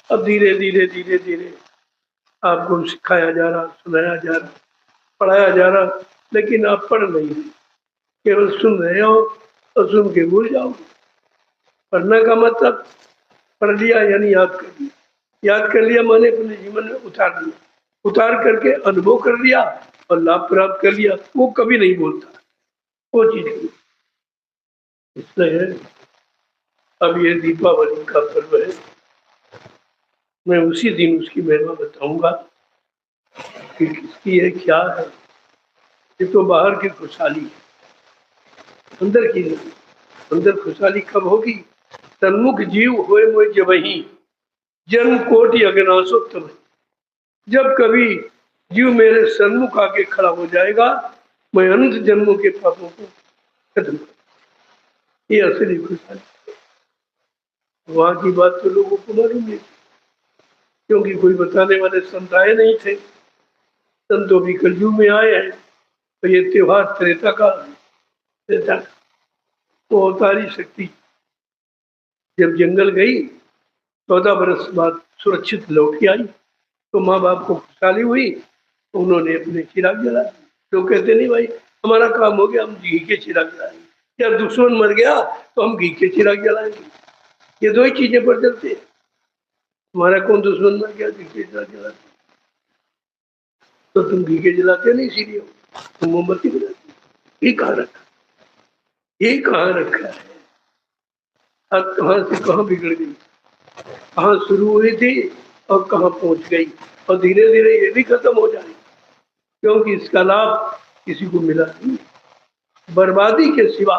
अब धीरे धीरे धीरे धीरे आपको सिखाया जा रहा, सुनाया जा रहा, पढ़ाया जा रहा, लेकिन आप पढ़ नहीं रहे, केवल सुन रहे हो और सुन के भूल जाओगे। पढ़ने का मतलब पढ़ लिया यानी याद कर लिया, याद कर लिया माने अपने जीवन में उतार दिया, उतार करके अनुभव कर लिया और लाभ प्राप्त कर लिया। वो कभी नहीं बोलता वो चीज नहीं। इसलिए अब ये दीपावली का पर्व है, मैं उसी दिन उसकी महिमा बताऊंगा कि किसकी है, क्या है। ये तो बाहर की खुशहाली है, अंदर की नहीं। अंदर खुशहाली कब होगी? सन्मुख जीव होए मोय जबहि, जन्म कोटि अगनासो तब। जब कभी जीव मेरे सन्मुख आके खड़ा हो जाएगा, मैं अनंत जन्मों के पापों को खत्म कर। ये असली खुशहाली। वहां की बात तो लोगों को मालूम नहीं, क्योंकि कोई बताने वाले संत आए नहीं थे। संतों भी कलयुग में आए हैं, तो ये त्योहार त्रेता का, त्रेता का वो अवतारी शक्ति जब जंगल गई, 14 बरस बाद सुरक्षित लौट के आई, तो माँ बाप को खुशहाली हुई, तो उन्होंने अपने चिराग जला। लोग कहते नहीं भाई हमारा काम हो गया, हम घी के चिराग जलाएंगे, या दुश्मन मर गया तो हम घी के चिराग जलाएंगे। ये दो ही चीजें पर चलते हैं। हमारा कौन दुश्मन मर गया, घी के चिराग जलाते, तो तुम घी के जलाते नहीं, इसीलिए तुम मोमबत्ती जलाते। ये कहाँ रखा, ये कहाँ रखा है? अब कहाँ से कहाँ बिगड़ गई, कहाँ शुरू हुई थी और कहाँ पहुंच गई, और धीरे धीरे ये भी खत्म हो जाएगी, क्योंकि इसका लाभ किसी को मिला नहीं। बर्बादी के सिवा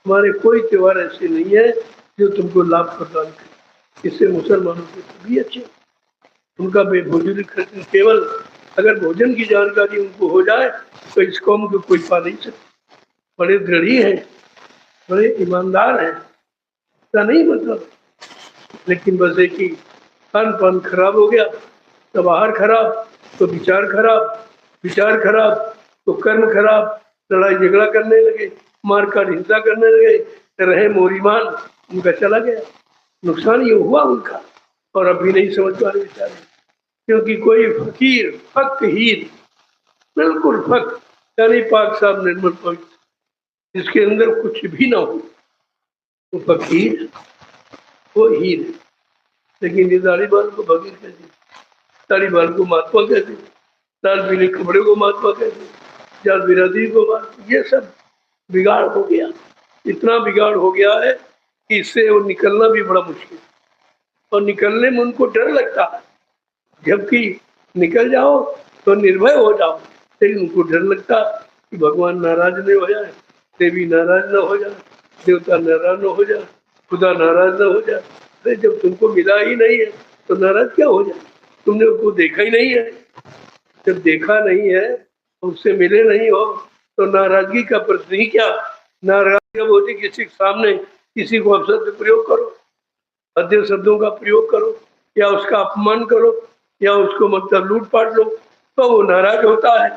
हमारे कोई त्योहार ऐसे नहीं है जो तुमको लाभ प्रदान करे। इससे मुसलमानों के सभी अच्छे, उनका बेभोजनी केवल अगर भोजन की जानकारी उनको हो जाए तो इस कौम को कोई पा नहीं सकता। बड़े दृढ़ी हैं, बड़े ईमानदार हैं, ऐसा नहीं मतलब, लेकिन बस एक ही खान पान खराब हो गया तो आहार खराब, तो विचार खराब, विचार खराब तो कर्म खराब, लड़ाई झगड़ा करने लगे, मारकाट हिंसा करने लगे, रहे मोरीमान, उनका चला गया। नुकसान ये हुआ उनका, और अभी नहीं समझ पा रहे बेचारे, क्योंकि कोई फकीर फक हीर, बिल्कुल फक यानी पाक साहब निर्मल पवित्र, जिसके अंदर कुछ भी ना हो, वो फकीर, वो हीर है। लेकिन ये दाढ़ी बाल को फकीर कहते, दाढ़ी बाल को महात्मा कहते, लाल पीले कपड़े को महात्मा कहते, जात बिरादरी को महात्मा। ये सब बिगाड़ हो गया, इतना बिगाड़ हो गया है कि इससे वो निकलना भी बड़ा मुश्किल, और निकलने में उनको डर लगता है। जबकि निकल जाओ तो निर्भय हो जाओ, लेकिन उनको डर लगता कि भगवान नाराज नहीं हो जाए, देवी नाराज ना हो जाए, देवता नाराज ना हो जाए, खुदा नाराज ना हो जाए। अरे जब तुमको मिला ही नहीं है तो नाराज क्या हो जाए? तुमने उसको देखा ही नहीं है। जब देखा नहीं है, उससे मिले नहीं हो, तो नाराजगी का प्रश्न ही क्या? नाराजगी जब होती किसी के सामने, किसी को अपशब्द प्रयोग करो, अध्यय शब्दों का प्रयोग करो, या उसका अपमान करो, या उसको मतलब लूटपाट लो, तो वो नाराज होता है।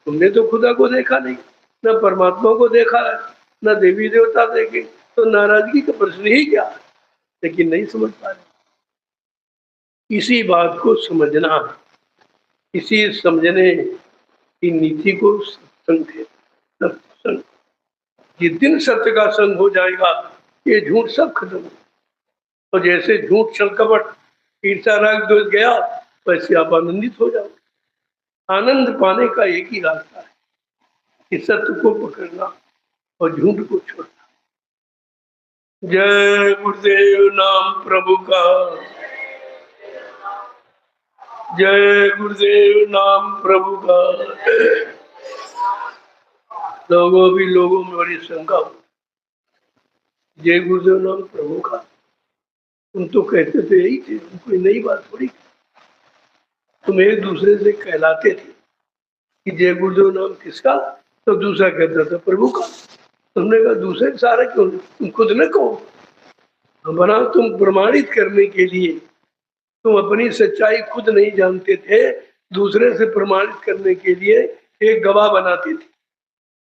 तुमने तो खुदा को देखा नहीं, न परमात्मा को देखा है, न देवी देवता देखे, तो नाराजगी का प्रश्न ही क्या है? लेकिन नहीं समझ पा रहे। इसी बात को समझना है इसी समझने की नीति को सत्संग थे। सत्संग, जिस दिन सत्य का संग हो जाएगा ये झूठ सब खत्म हो। तो जैसे झूठ छल कपट ईर्ष्या राग द्वेष गया वैसे आप आनंदित हो जाओ। आनंद पाने का एक ही रास्ता है कि सत्य को पकड़ना और झूठ को छोड़ना। जय गुरुदेव नाम प्रभु का, जय गुरुदेव नाम प्रभु का। लोगों में बड़ी शंका हो, जय गुरुदेव नाम प्रभु का, तुम तो कहते थे यही थे, कोई नई बात थोड़ी। तुम एक दूसरे से कहलाते थे कि जय गुरुदेव नाम किसका, तो दूसरा कहता था प्रभु का। तुमने कहा दूसरे सारे क्यों, तुम खुद न कहो। बना तुम प्रमाणित करने के लिए, तुम अपनी सच्चाई खुद नहीं जानते थे, दूसरे से प्रमाणित करने के लिए एक गवाह बनाते थे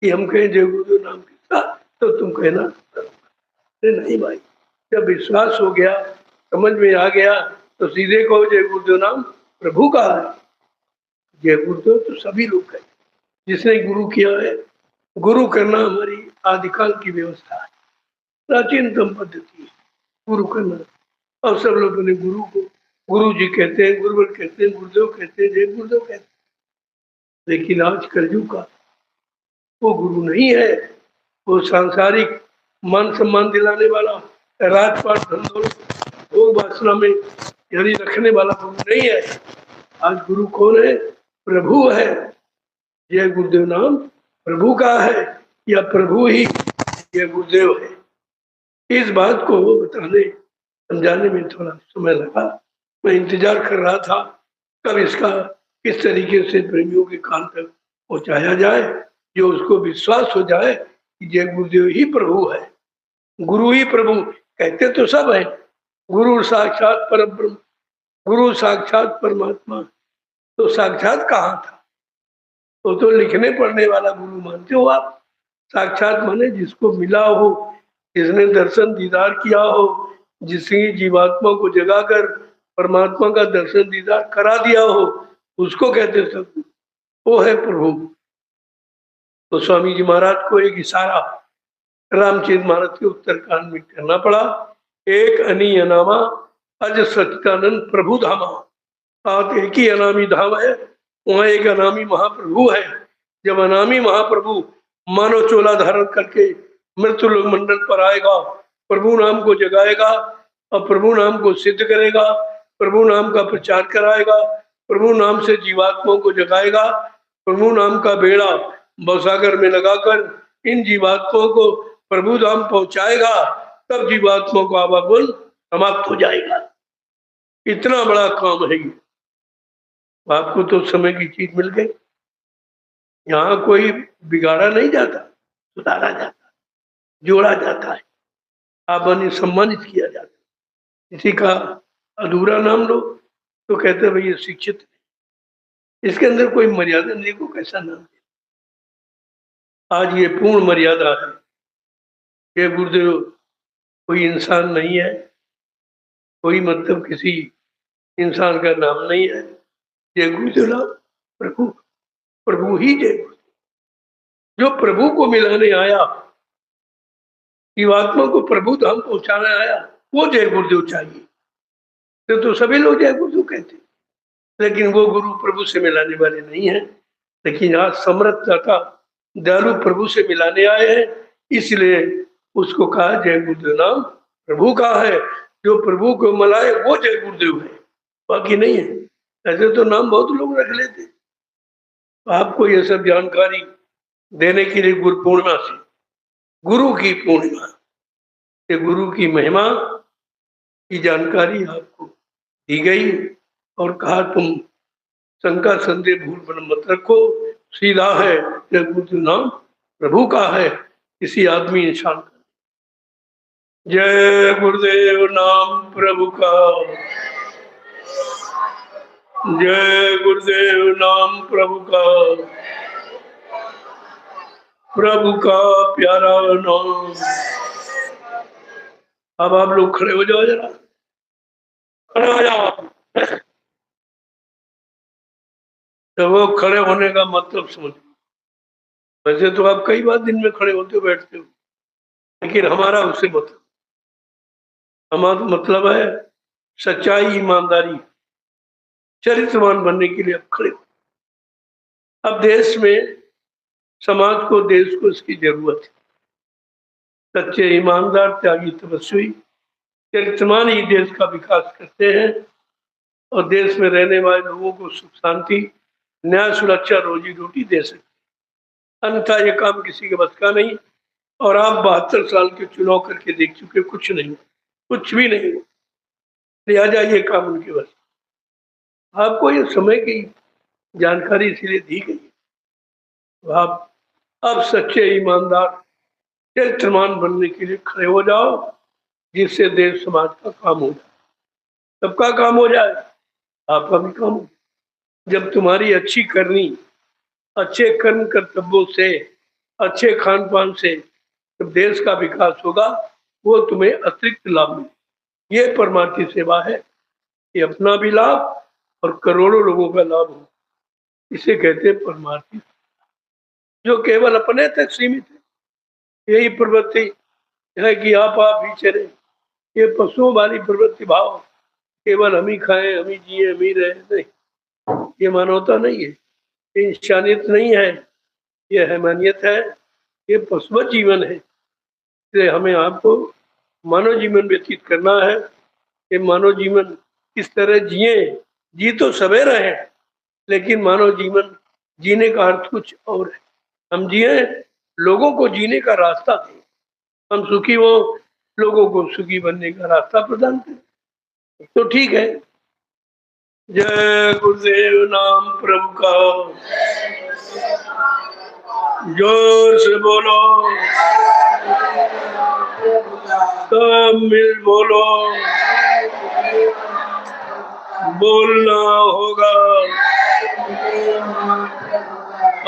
कि हम कहें जय गुरुदेव नाम किसका, तो तुम कहना नहीं भाई। जब विश्वास हो गया, समझ में आ गया, तो सीधे कहो जय गुरुदेव नाम प्रभु का है। जय गुरुदेव तो सभी लोग कहते, जिसने गुरु किया है। गुरु करना हमारी आदिकाल की व्यवस्था है, प्राचीनतम पद्धति है गुरु करना। और सब लोग अपने गुरु को गुरु जी कहते हैं, गुरुवर कहते हैं, गुरुदेव कहते हैं, जय गुरुदेव कहते हैं। लेकिन आज कलयुग का वो गुरु नहीं है, वो सांसारिक मान सम्मान दिलाने वाला, राजपाट धन दौलत भोग वासना में यानी रखने वाला गुरु नहीं है। आज गुरु कौन है? प्रभु है। यह गुरुदेव नाम प्रभु का है या प्रभु ही यह गुरुदेव है। इस बात को बताने समझाने में थोड़ा समय लगा। मैं इंतजार कर रहा था कब इसका किस तरीके से प्रेमियों के कान तक पहुंचाया जाए, जो उसको विश्वास हो जाए कि जय गुरुदेव ही प्रभु है, गुरु ही प्रभु। कहते तो सब है गुरु साक्षात परब्रह्म, गुरु साक्षात परमात्मा, तो साक्षात कहाँ था? तो लिखने पढ़ने वाला गुरु मानते हो आप? साक्षात माने जिसको मिला हो, जिसने दर्शन दीदार किया हो, जिसकी जीवात्मा को जगाकर परमात्मा का दर्शन दीदार करा दिया हो, उसको कहते सब, वो है प्रभु। तो स्वामी जी महाराज को एक इशारा रामचंद्र महाराज के उत्तरकांड में करना पड़ा। एक अनी अनामा अज सच्चिदानंद प्रभु धामा। आप एक ही अनामी धाम है, वहां एक अनामी महाप्रभु है। जब अनामी महाप्रभु मानव चोला धारण करके मृत्यु लोक मंडल पर आएगा, प्रभु नाम को जगाएगा और प्रभु नाम को सिद्ध करेगा, प्रभु नाम का प्रचार कराएगा, प्रभु नाम से जीवात्माओं को जगाएगा, प्रभु नाम का बेड़ा भवसागर में लगाकर इन जीवात्माओं को प्रभु धाम पहुंचाएगा, तब जीवात्माओं को आवागमन समाप्त हो जाएगा। इतना बड़ा काम है ये। आपको तो समय की चीज मिल गई। यहाँ कोई बिगाड़ा नहीं जाता, सुधारा जाता, जोड़ा जाता है, आबानी सम्मानित किया जाता है। किसी का अधूरा नाम लो तो कहते हैं भाई ये शिक्षित नहीं, इसके अंदर कोई मर्यादा नहीं को कैसा नाम दे। आज ये पूर्ण मर्यादा है। ये गुरुदेव कोई इंसान नहीं है, कोई मतलब किसी इंसान का नाम नहीं है। जय गुरुदेव नाम प्रभु, प्रभु ही जय गुरुदेव। जो प्रभु को मिलाने आया, जीवात्मा को प्रभु धाम पहुंचाने आया, वो जय गुरुदेव चाहिए। तो सभी लोग जय गुरुदेव कहते, लेकिन वो गुरु प्रभु से मिलाने वाले नहीं है। लेकिन आज समर्थ दाता दयालु प्रभु से मिलाने आए हैं, इसलिए उसको कहा जय गुरुदेव नाम प्रभु का है। जो प्रभु को मिलाए वो जय गुरुदेव है, बाकी नहीं है। ऐसे तो नाम बहुत लोग रख लेते। आपको ये सब जानकारी देने के लिए गुरु पूर्णिमा से, गुरु की पूर्णिमा, ये गुरु की महिमा की जानकारी आपको दी गई और कहा तुम शंका संदेह भूल मन मत रखो, सीधा है जय गुरुदेव नाम प्रभु का है, किसी आदमी इंसान का। जय गुरुदेव नाम प्रभु का, जय गुरुदेव नाम प्रभु का, प्रभु का प्यारा नाम। अब आप लोग खड़े हो जाओ, जरा खड़े हो जाओ। तो वो खड़े होने का मतलब समझ। वैसे तो आप कई बार दिन में खड़े होते हो बैठते हो, लेकिन हमारा उससे मतलब, हमारा मतलब है सच्चाई, ईमानदारी, चरित्रवान बनने के लिए अब खड़े हो। अब देश में, समाज को, देश को इसकी जरूरत है। सच्चे, ईमानदार, त्यागी, तपस्वी, चरित्रवान ही देश का विकास करते हैं और देश में रहने वाले लोगों को सुख शांति, न्याय, सुरक्षा, रोजी रोटी दे सकते। अन्यथा ये काम किसी के बस का नहीं। और आप 72 साल के चुनाव करके देख चुके, कुछ नहीं हुआ, कुछ भी नहीं हुआ। लिहाजा ये काम उनके बस। आपको ये समय की जानकारी इसीलिए दी गई है। तो आप अब सच्चे, ईमानदार, चरित्रवान बनने के लिए खड़े हो जाओ, जिससे देश समाज का काम हो जाए, सबका काम हो जाए, आपका भी काम हो। जब तुम्हारी अच्छी करनी, अच्छे कर्म कर्तव्यों से, अच्छे खान पान से जब देश का विकास होगा, वो तुम्हें अतिरिक्त लाभ मिले। ये परमार्थी सेवा है। ये अपना भी लाभ और करोड़ों लोगों का लाभ हो, इसे कहते हैं परमार्थी, जो केवल अपने तक सीमित है। यही प्रवृत्ति है कि आप ही चले। ये पशुओं वाली प्रवृत्ति भाव, केवल हम ही खाएं, हम ही जिए, हम ही रहे, नहीं, ये मानवता नहीं है, ये इंसानियत नहीं है, ये हैवानियत है, ये पशुवत जीवन है। इसलिए हमें आपको मानव जीवन व्यतीत करना है। ये मानव जीवन किस तरह जिए, जी तो सवेरे रहे, लेकिन मानव जीवन जीने का अर्थ कुछ और है। हम जिए, लोगों को जीने का रास्ता दें, हम सुखी हो, लोगों को सुखी बनने का रास्ता प्रदान करें, तो ठीक है। जय गुरुदेव, नाम प्रभु का, जोर से बोलो, सब मिल बोलो, बोलना होगा,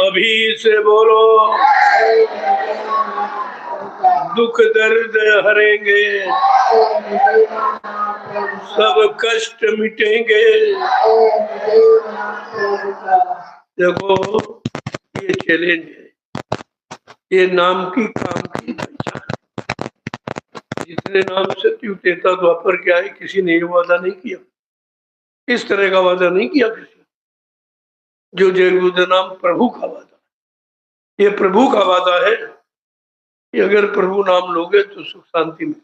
अभी से बोलो, दुख दर्द हरेंगे, सब कष्ट मिटेंगे। देखो, ये चैलेंज है, ये नाम की, काम की पहचान। जिसने नाम सत्य तेता द्वापर क्या है, किसी ने ये वादा नहीं किया, इस तरह का वादा नहीं किया किसी, जो जय गुरुदेव नाम प्रभु का वादा। ये प्रभु का वादा है कि अगर प्रभु नाम लोगे तो सुख शांति में,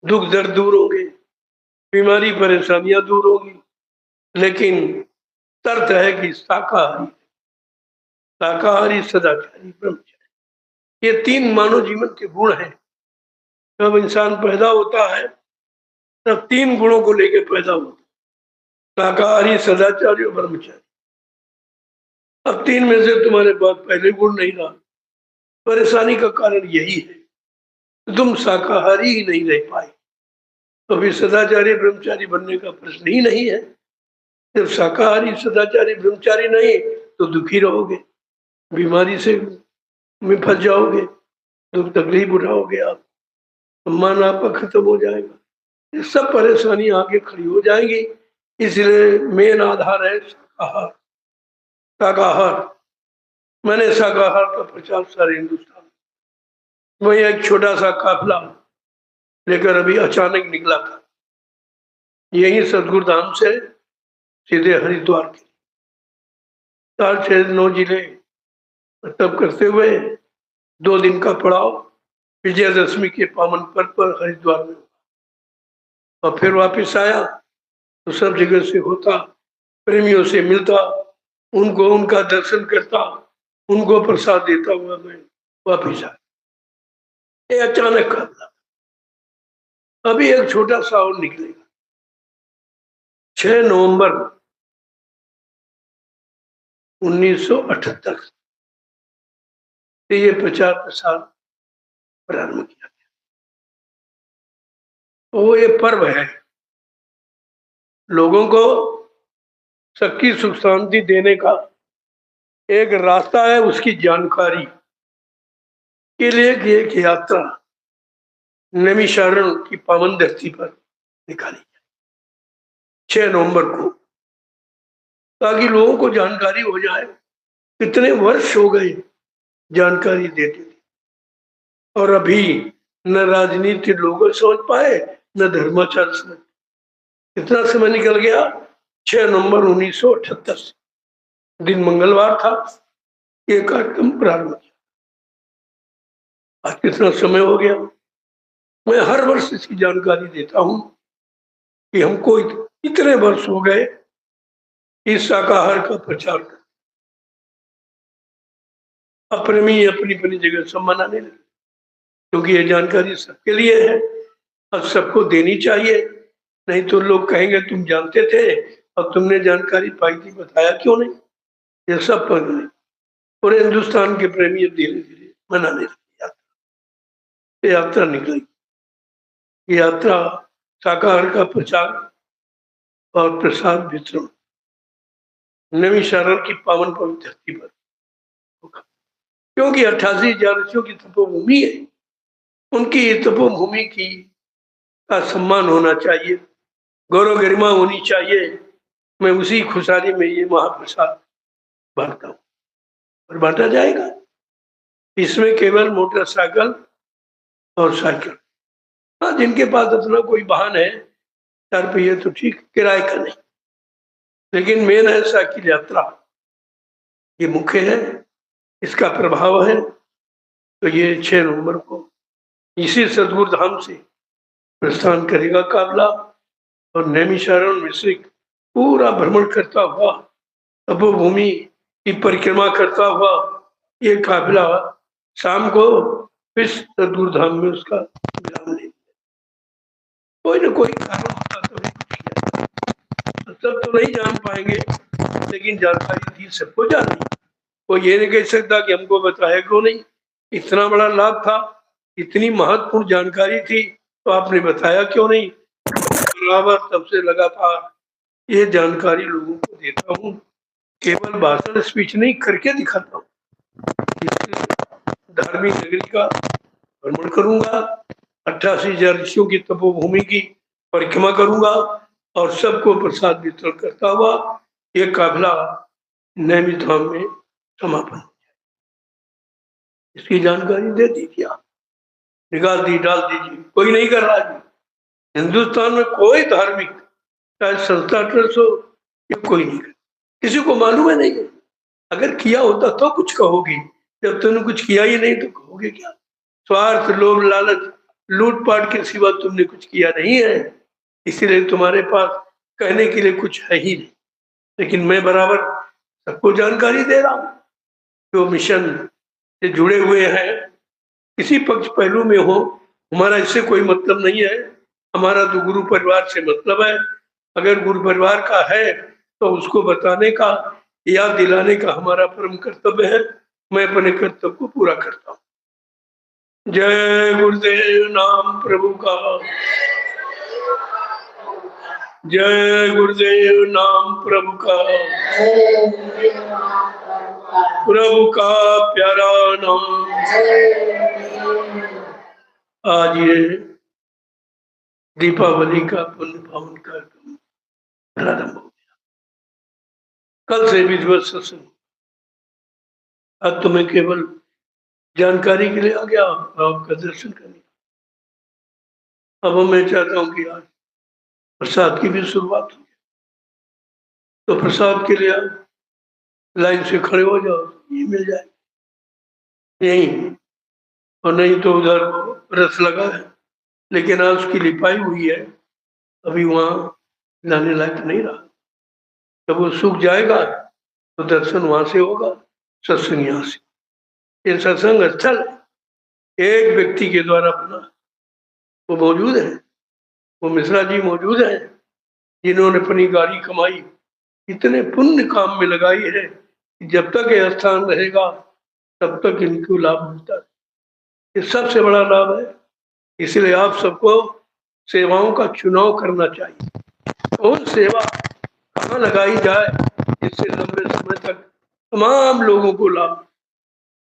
दुख दर्द दूर होंगे, बीमारी परेशानियां दूर होगी। लेकिन शर्त है कि शाकाहारी, शाकाहारी, सदाचारी, ब्रह्मचारी, ये 3 मानव जीवन के गुण हैं। जब इंसान पैदा होता है तब 3 गुणों को लेकर पैदा होता है, शाकाहारी, सदाचारी और ब्रह्मचारी। अब 3 में से तुम्हारे पास पहले गुण नहीं रहा, परेशानी का कारण यही है, तुम शाकाहारी ही नहीं रह पाए। तो फिर सदाचारी ब्रह्मचारी बनने का प्रश्न ही नहीं है। जब शाकाहारी, सदाचारी, ब्रह्मचारी नहीं तो दुखी रहोगे, बीमारी से में फंस जाओगे, दुख तकलीफ उठाओगे, आप सम्मान आपका खत्म हो जाएगा, ये सब परेशानी आगे खड़ी हो जाएंगी। इसलिए मेन आधार है शाकाहार। शाकाहार, मैंने शाकाहार का प्रचार सारे हिंदुस्तान, वही एक छोटा सा काफिला लेकर अभी अचानक निकला था, यही सदगुरु धाम से सीधे हरिद्वार के 4, 6, 9 जिले तब करते हुए 2 दिन का पड़ाव विजयदशमी के पावन पर्व पर हरिद्वार में, और फिर वापस आया तो सब जगह से होता, प्रेमियों से मिलता, उनको उनका दर्शन करता, उनको प्रसाद देता हुआ मैं वापिस आया। ये अचानक का था। अभी एक छोटा सा और निकलेगा 6 नवंबर 1978 से ये प्रचार प्रसार प्रारंभ किया गया। तो ये पर्व है, लोगों को सबकी सुख शांति देने का एक रास्ता है, उसकी जानकारी के लिए एक यात्रा नैमिषारण्य की पावन धरती पर निकाली 6 नवंबर को। ताकि लोगों को जानकारी हो जाए। कितने वर्ष हो गए जानकारी देते थे, और अभी न राजनीति लोग समझ पाए, न धर्माचार्य समझ। कितना समय निकल गया। 6 नवंबर 1978 दिन मंगलवार था, ये कार्यक्रम प्रारंभ किया। आज कितना समय हो गया। मैं हर वर्ष इसकी जानकारी देता हूं कि हमको इतने वर्ष हो गए इस शाकाहार का प्रचार कर। अपनी अपनी जगह सब मनाने लगे, क्योंकि ये जानकारी सबके लिए है और सबको देनी चाहिए। नहीं तो लोग कहेंगे तुम जानते थे और तुमने जानकारी पाई थी, बताया क्यों नहीं। ये सब पढ़ने पूरे हिंदुस्तान के प्रेमी धीरे धीरे मनाने लगे। यात्रा निकली। यात्रा शाकाहार का प्रचार और प्रसाद वितरण नैमिषारण्य की पावन पवित्र धरती पर होगा, क्योंकि 88,000 ऋषियों की तपोभूमि है। उनकी तपोभूमि की का सम्मान होना चाहिए, गौरव गरिमा होनी चाहिए। मैं उसी खुशहाली में ये महाप्रसाद बांटता हूँ और बांटा जाएगा। इसमें केवल मोटरसाइकिल और साइकिल, हाँ जिनके पास अपना कोई वाहन है 4 पहिए तो ठीक, किराए का नहीं। लेकिन मेन है साइकिल यात्रा, ये मुख्य है, इसका प्रभाव है। तो ये 6 नवंबर को इसी सदगुरु धाम से प्रस्थान करेगा काफला, और नैमिषारण्य मिश्रिक पूरा भ्रमण करता हुआ, तपोभूमि की परिक्रमा करता हुआ ये काफिला शाम को फिर सदगुरु धाम में उसका विराम ले। कोई ना कोई कारण होता तो सब तो नहीं जान पाएंगे, लेकिन जानकारी थी सबको जानी। कोई ये नहीं कह सकता कि हमको बताया क्यों नहीं। इतना बड़ा लाभ था, इतनी महत्वपूर्ण जानकारी थी, तो आपने बताया क्यों नहीं। बराबर तब से लगातार ये जानकारी लोगों को देता हूँ, केवल भाषण स्पीच नहीं करके दिखाता हूँ। धार्मिक नगरी का भ्रमण करूंगा, 88,000 ऋषियों की तपोभूमि की परिक्रमा करूंगा और सबको प्रसाद वितरण करता हुआ ये काफिला नैमिष धाम में समापन हो जाए। इसकी जानकारी दे दीजिए, आप निकाल दी डाल दीजिए। कोई नहीं कर रहा है हिंदुस्तान में, कोई धार्मिक चाहे संस्था ट्रस्ट हो, ये कोई नहीं कर, किसी को मालूम है नहीं। अगर किया होता तो कुछ कहोगे, जब तुमने कुछ किया ही नहीं तो कहोगे क्या। स्वार्थ, लोभ, लालच, लूटपाट के सिवा तुमने कुछ किया नहीं है, इसीलिए तुम्हारे पास कहने के लिए कुछ है ही नहीं। लेकिन मैं बराबर सबको जानकारी दे रहा हूँ, जो मिशन से जुड़े हुए हैं, किसी पक्ष पहलू में हो, हमारा इससे कोई मतलब नहीं है। हमारा तो गुरु परिवार से मतलब है। अगर गुरु परिवार का है तो उसको बताने का, याद दिलाने का हमारा परम कर्तव्य है। मैं अपने कर्तव्य को पूरा करता हूँ। जय गुरुदेव नाम प्रभु का, जय गुरुदेव नाम प्रभु का, प्रभु का प्यारा नाम। आज ये दीपावली का पुण्य पावन कार्यक्रम प्रारंभ हो गया। कल से विधिवत सत्संग। आज तुम्हें केवल जानकारी के लिए आ गया, आपका दर्शन करने। अब मैं चाहता हूं कि आज प्रसाद की भी शुरुआत हो, तो प्रसाद के लिए लाइन से खड़े हो जाओ, ये मिल जाए यही। और नहीं तो उधर रस लगा है, लेकिन आज उसकी लिपाई हुई है, अभी वहां लाने लायक नहीं रहा। जब वो सूख जाएगा तो दर्शन वहां से होगा, सत्संग यहाँ से। ये सत्संग स्थल एक व्यक्ति के द्वारा बना, वो मौजूद है, वो मिश्रा जी मौजूद है, जिन्होंने अपनी गाड़ी कमाई इतने पुण्य काम में लगाई है कि जब तक ये स्थान रहेगा तब तक इनको लाभ मिलता है। ये सबसे बड़ा लाभ है। इसलिए आप सबको सेवाओं का चुनाव करना चाहिए, कौन सेवा कहाँ लगाई जाए जिससे लंबे समय तक तमाम लोगों को लाभ।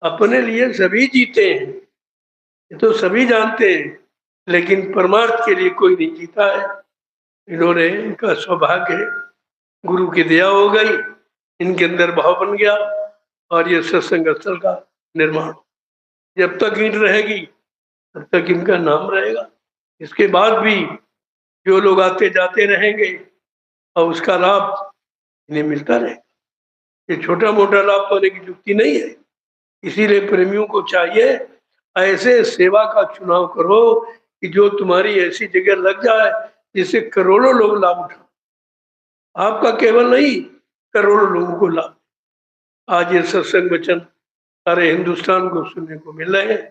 अपने लिए सभी जीते हैं, ये तो सभी जानते हैं, लेकिन परमार्थ के लिए कोई नहीं जीता है। इन्होंने, इनका सौभाग्य है, गुरु की दया हो गई, इनके अंदर भाव बन गया और ये सत्संग स्थल का निर्माण। जब तक ईंट रहेगी तब तक इनका नाम रहेगा। इसके बाद भी जो लोग आते जाते रहेंगे और उसका लाभ इन्हें मिलता रहेगा। ये छोटा मोटा लाभ पाने की युक्ति नहीं है। इसीलिए प्रेमियों को चाहिए ऐसे सेवा का चुनाव करो कि जो तुम्हारी ऐसी जगह लग जाए जिससे करोड़ों लोग लाभ उठाओ। आपका केवल नहीं, करोड़ों लोगों को लाभ। आज ये सत्संग वचन सारे हिंदुस्तान को सुनने को मिल रहे हैं।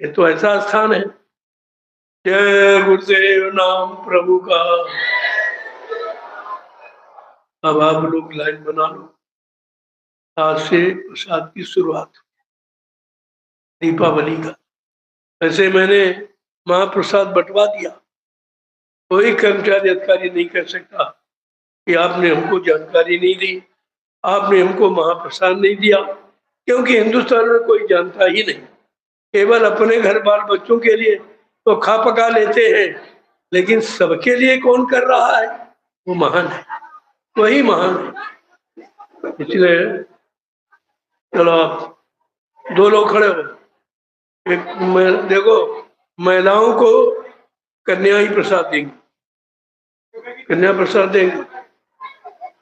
ये तो ऐसा स्थान है। जय गुरुदेव नाम प्रभु का। अब आप लोग लाइन बना लो। आज से प्रसाद की शुरुआत दीपावली का। ऐसे मैंने महाप्रसाद बंटवा दिया। कोई कर्मचारी अधिकारी नहीं कह सकता कि आपने हमको जानकारी नहीं दी, आपने हमको महाप्रसाद नहीं दिया, क्योंकि हिंदुस्तान में कोई जानता ही नहीं। केवल अपने घर बाल बच्चों के लिए तो खा पका लेते हैं, लेकिन सबके लिए कौन कर रहा है? वो महान है, वही महान है। इसलिए चलो आप दो लोग खड़े हो। एक देखो, महिलाओं को कन्या ही प्रसाद देंगे, कन्या प्रसाद देंगे।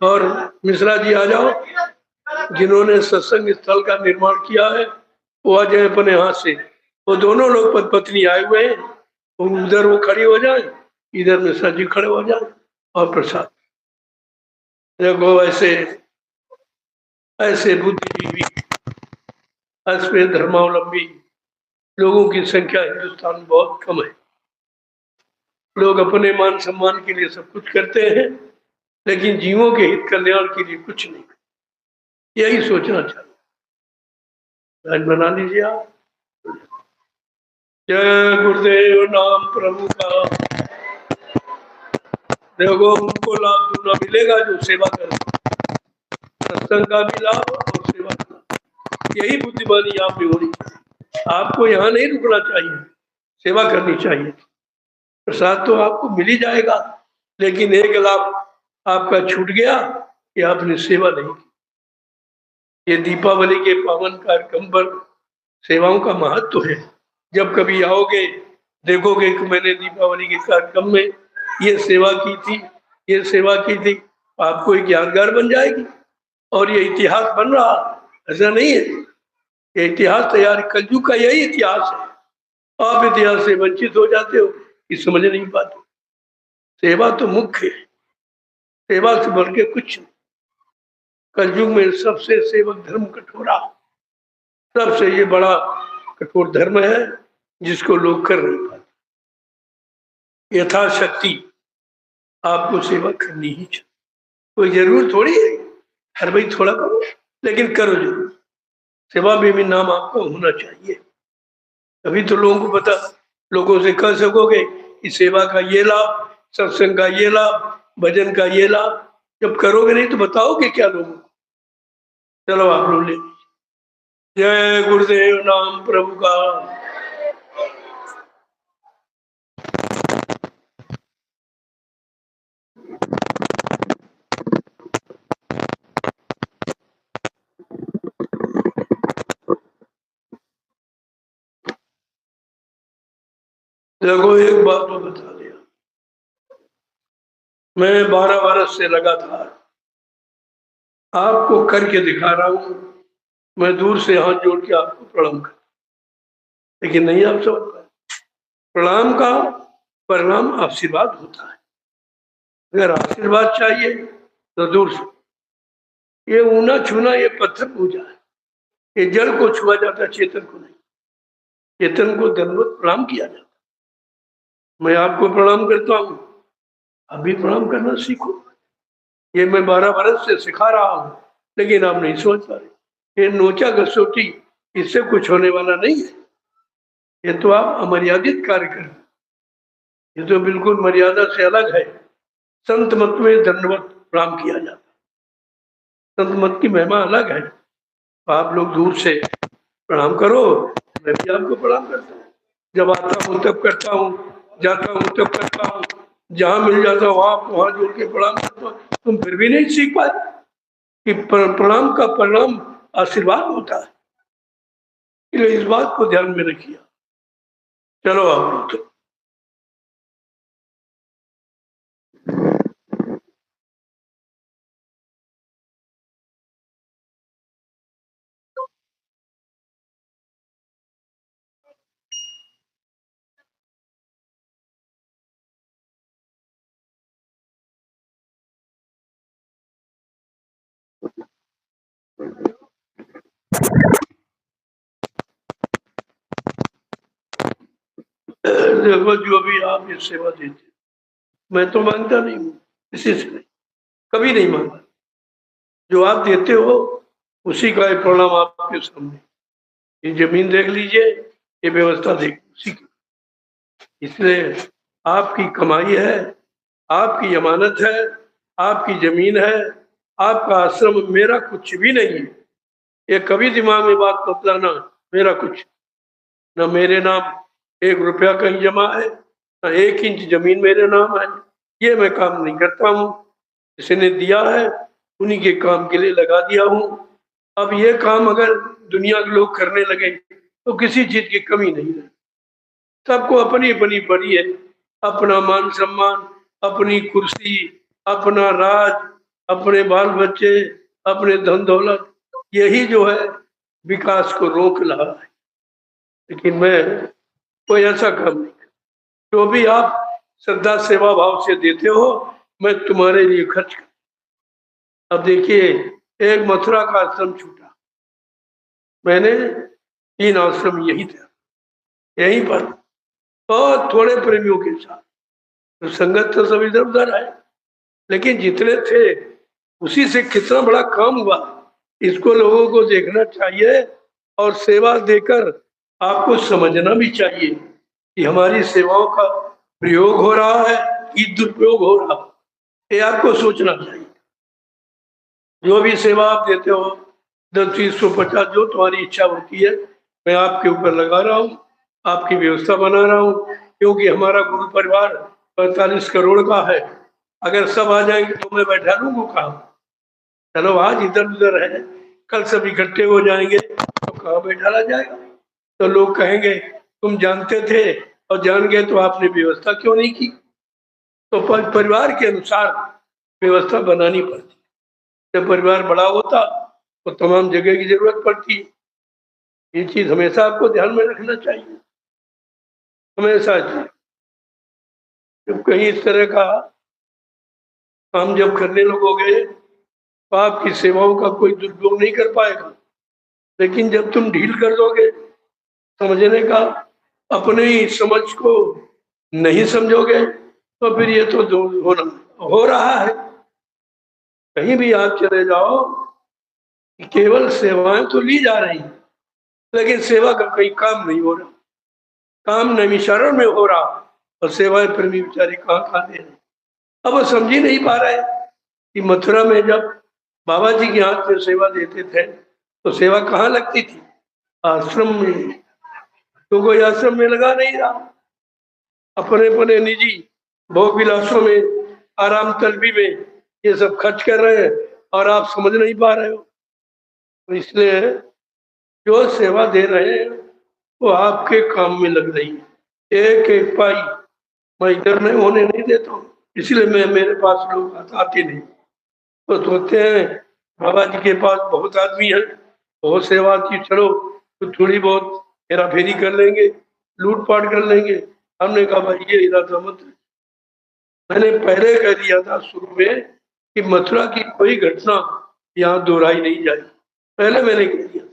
और मिश्रा जी आ जाओ, जिन्होंने सत्संग स्थल का निर्माण किया है वो आ जाए अपने हाथ से। वो दोनों लोग पति पत्नी आए हुए हैं, उधर वो खड़ी हो जाए, इधर मिश्रा जी खड़े हो जाए और प्रसाद देखो। ऐसे ऐसे बुद्धिजीवी, ऐसे धर्मावलंबी लोगों की संख्या हिंदुस्तान में बहुत कम है। लोग अपने मान सम्मान के लिए सब कुछ करते हैं, लेकिन जीवों के हित कल्याण के लिए कुछ नहीं। यही सोचना चाहिए। आज बना लीजिए आप। जय गुरुदेव नाम प्रभु का। देखो, उनको लाभ दूना मिलेगा जो सेवा करे, सत्संग का भी लाभ और सेवा का लाभ। यही बुद्धिमानी आप में होनी चाहिए। आपको यहाँ नहीं रुकना चाहिए, सेवा करनी चाहिए। प्रसाद तो आपको मिल ही जाएगा, लेकिन एक लाभ आपका छूट गया कि आपने सेवा नहीं की। ये दीपावली के पावन कार्यक्रम पर सेवाओं का महत्व है। जब कभी आओगे देखोगे कि मैंने दीपावली के कार्यक्रम में ये सेवा की थी, ये सेवा की थी, आपको एक यादगार बन जाएगी और ये इतिहास बन रहा। ऐसा नहीं है, ये इतिहास तैयार, कलयुग का यही इतिहास है। आप इतिहास से वंचित हो जाते हो, ये समझ नहीं पाते। सेवा तो मुख्य है, सेवा से बढ़ के कुछ नहीं। कलयुग में सबसे सेवक धर्म कठोरा, सबसे ये बड़ा कठोर धर्म है जिसको लोग कर नहीं पाते। यथाशक्ति आपको सेवा करनी ही चाहिए। कोई जरूर थोड़ी है हर भाई थोड़ा करो, लेकिन करो जरूर। सेवा में नाम आपको होना चाहिए, तभी तो लोगों को पता, लोगों से कह सकोगे कि सेवा का ये लाभ, सत्संग का ये लाभ, भजन का ये लाभ। जब करोगे नहीं तो बताओगे क्या लोगों को? चलो आप लोग ले। जय गुरुदेव नाम प्रभु का। देखो, एक बात तो बता दिया, मैं 12 वर्ष से लगातार आपको करके दिखा रहा हूं। मैं दूर से हाथ जोड़ के आपको प्रणाम कर, लेकिन नहीं आप समझ पाए। प्रणाम का परिणाम आशीर्वाद होता है। अगर आशीर्वाद चाहिए तो दूर से, ये ऊना छूना, ये पत्थर पूजा है। ये जड़ को छुआ जाता, चेतन को नहीं। चेतन को दंडवत प्रणाम किया जाता। मैं आपको प्रणाम करता हूँ, अभी प्रणाम करना सीखो। ये मैं 12 वर्ष से सिखा रहा हूँ, लेकिन आप नहीं सोच पा रहे। ये नोचा घसोटी, इससे कुछ होने वाला नहीं है। ये तो आप अमर्यादित कार्य कर, ये तो बिल्कुल मर्यादा से अलग है। संत मत में दंडवत प्रणाम किया जाता, संत मत की महिमा अलग है। आप लोग दूर से प्रणाम करो, मैं भी आपको प्रणाम करता हूँ। जब आता हूँ तब करता हूँ, जाता हूँ तब करता हूँ, जहाँ मिल जाता हूँ वहां जोड़ के प्रणाम करता हूँ। तुम फिर भी नहीं सीख पाए कि प्रणाम का परिणाम आशीर्वाद होता है। इसलिए इस बात को ध्यान में रखिए। चलो आप तो देखो, जो भी आप ये सेवा देते, मैं तो मांगता नहीं हूँ किसी से, नहीं, कभी नहीं मांगा। जो आप देते हो उसी का एक प्रणाम आपके सामने। ये जमीन देख लीजिए, ये व्यवस्था देख उसी की। इसलिए आपकी कमाई है, आपकी अमानत है, आपकी जमीन है, आपका आश्रम, मेरा कुछ भी नहीं है। ये कभी दिमाग में बात मत लाना, मेरा कुछ न मेरे नाम 1 रुपया कहीं जमा है, न 1 इंच जमीन मेरे नाम है। ये मैं काम नहीं करता हूँ, इसने दिया है उन्हीं के काम के लिए लगा दिया हूँ। अब ये काम अगर दुनिया के लोग करने लगे तो किसी चीज की कमी नहीं है। सबको अपनी अपनी पड़ी है, अपना मान सम्मान, अपनी कुर्सी, अपना राज, अपने बाल बच्चे, अपने धन दौलत, यही जो है विकास को रोक रहा है। लेकिन मैं कोई ऐसा काम नहीं। जो भी आप श्रद्धा सेवा भाव से देते हो, मैं तुम्हारे लिए खर्च कर। अब देखिए, एक मथुरा का आश्रम छूटा, मैंने 3 आश्रम यही थे, यहीं पर, और थोड़े प्रेमियों के साथ। तो संगत तो सब इधर उधर है, लेकिन जितने थे उसी से कितना बड़ा काम हुआ, इसको लोगों को देखना चाहिए। और सेवा देकर आपको समझना भी चाहिए कि हमारी सेवाओं का प्रयोग हो रहा है कि दुरुपयोग हो रहा है, ये आपको सोचना चाहिए। जो भी सेवा आप देते हो, 10, 20, 100, 50, जो तुम्हारी इच्छा होती है, मैं आपके ऊपर लगा रहा हूँ, आपकी व्यवस्था बना रहा हूँ। क्योंकि हमारा गुरु परिवार 45 करोड़ का है। अगर सब आ जाएंगे तो मैं बैठा लूंगा कहाँ? चलो आज इधर उधर है, कल सब इकट्ठे हो जाएंगे तो कहाँ बैठाला जाएगा? तो लोग कहेंगे तुम जानते थे और जान गए तो आपने व्यवस्था क्यों नहीं की? तो परिवार के अनुसार व्यवस्था बनानी पड़ती। जब परिवार बड़ा होता तो तमाम जगह की जरूरत पड़ती। ये चीज हमेशा आपको ध्यान में रखना चाहिए, हमेशा। जब कहीं इस तरह का काम जब करने लगोगे तो आपकी सेवाओं का कोई दुरुपयोग नहीं कर पाएगा। लेकिन जब तुम ढील कर दोगे, समझने का अपने ही समझ को नहीं समझोगे, तो फिर ये तो होना हो रहा है। कहीं भी आप चले जाओ, केवल सेवाएं तो ली जा रही, लेकिन सेवा का कोई काम नहीं हो रहा। काम नैमिषारण में हो रहा और सेवाएं प्रेमी बेचारे कहाँ कहाँ दे रहे। अब वो समझ ही नहीं पा रहे कि मथुरा में जब बाबा जी के हाथ में सेवा देते थे तो सेवा कहाँ लगती थी? आश्रम में। तो कोई आश्रम में लगा नहीं रहा, अपने अपने निजी भोग विलासों में, आराम तलबी में ये सब खर्च कर रहे हैं, और आप समझ नहीं पा रहे हो। तो इसलिए जो सेवा दे रहे हैं वो आपके काम में लग रही है। एक एक पाई मैं इधर नहीं होने नहीं देता हूँ, इसलिए मैं, मेरे पास लोग आते नहीं। तो सोचते हैं बाबा जी के पास बहुत आदमी है, बहुत सेवा की, चलो तो थोड़ी बहुत हेरा फेरी कर लेंगे, लूटपाट कर लेंगे। हमने कहा भाई ये इरादा मत। मैंने पहले कह दिया था शुरू में कि मथुरा की कोई घटना यहाँ दोहराई नहीं जाए। पहले मैंने कह दिया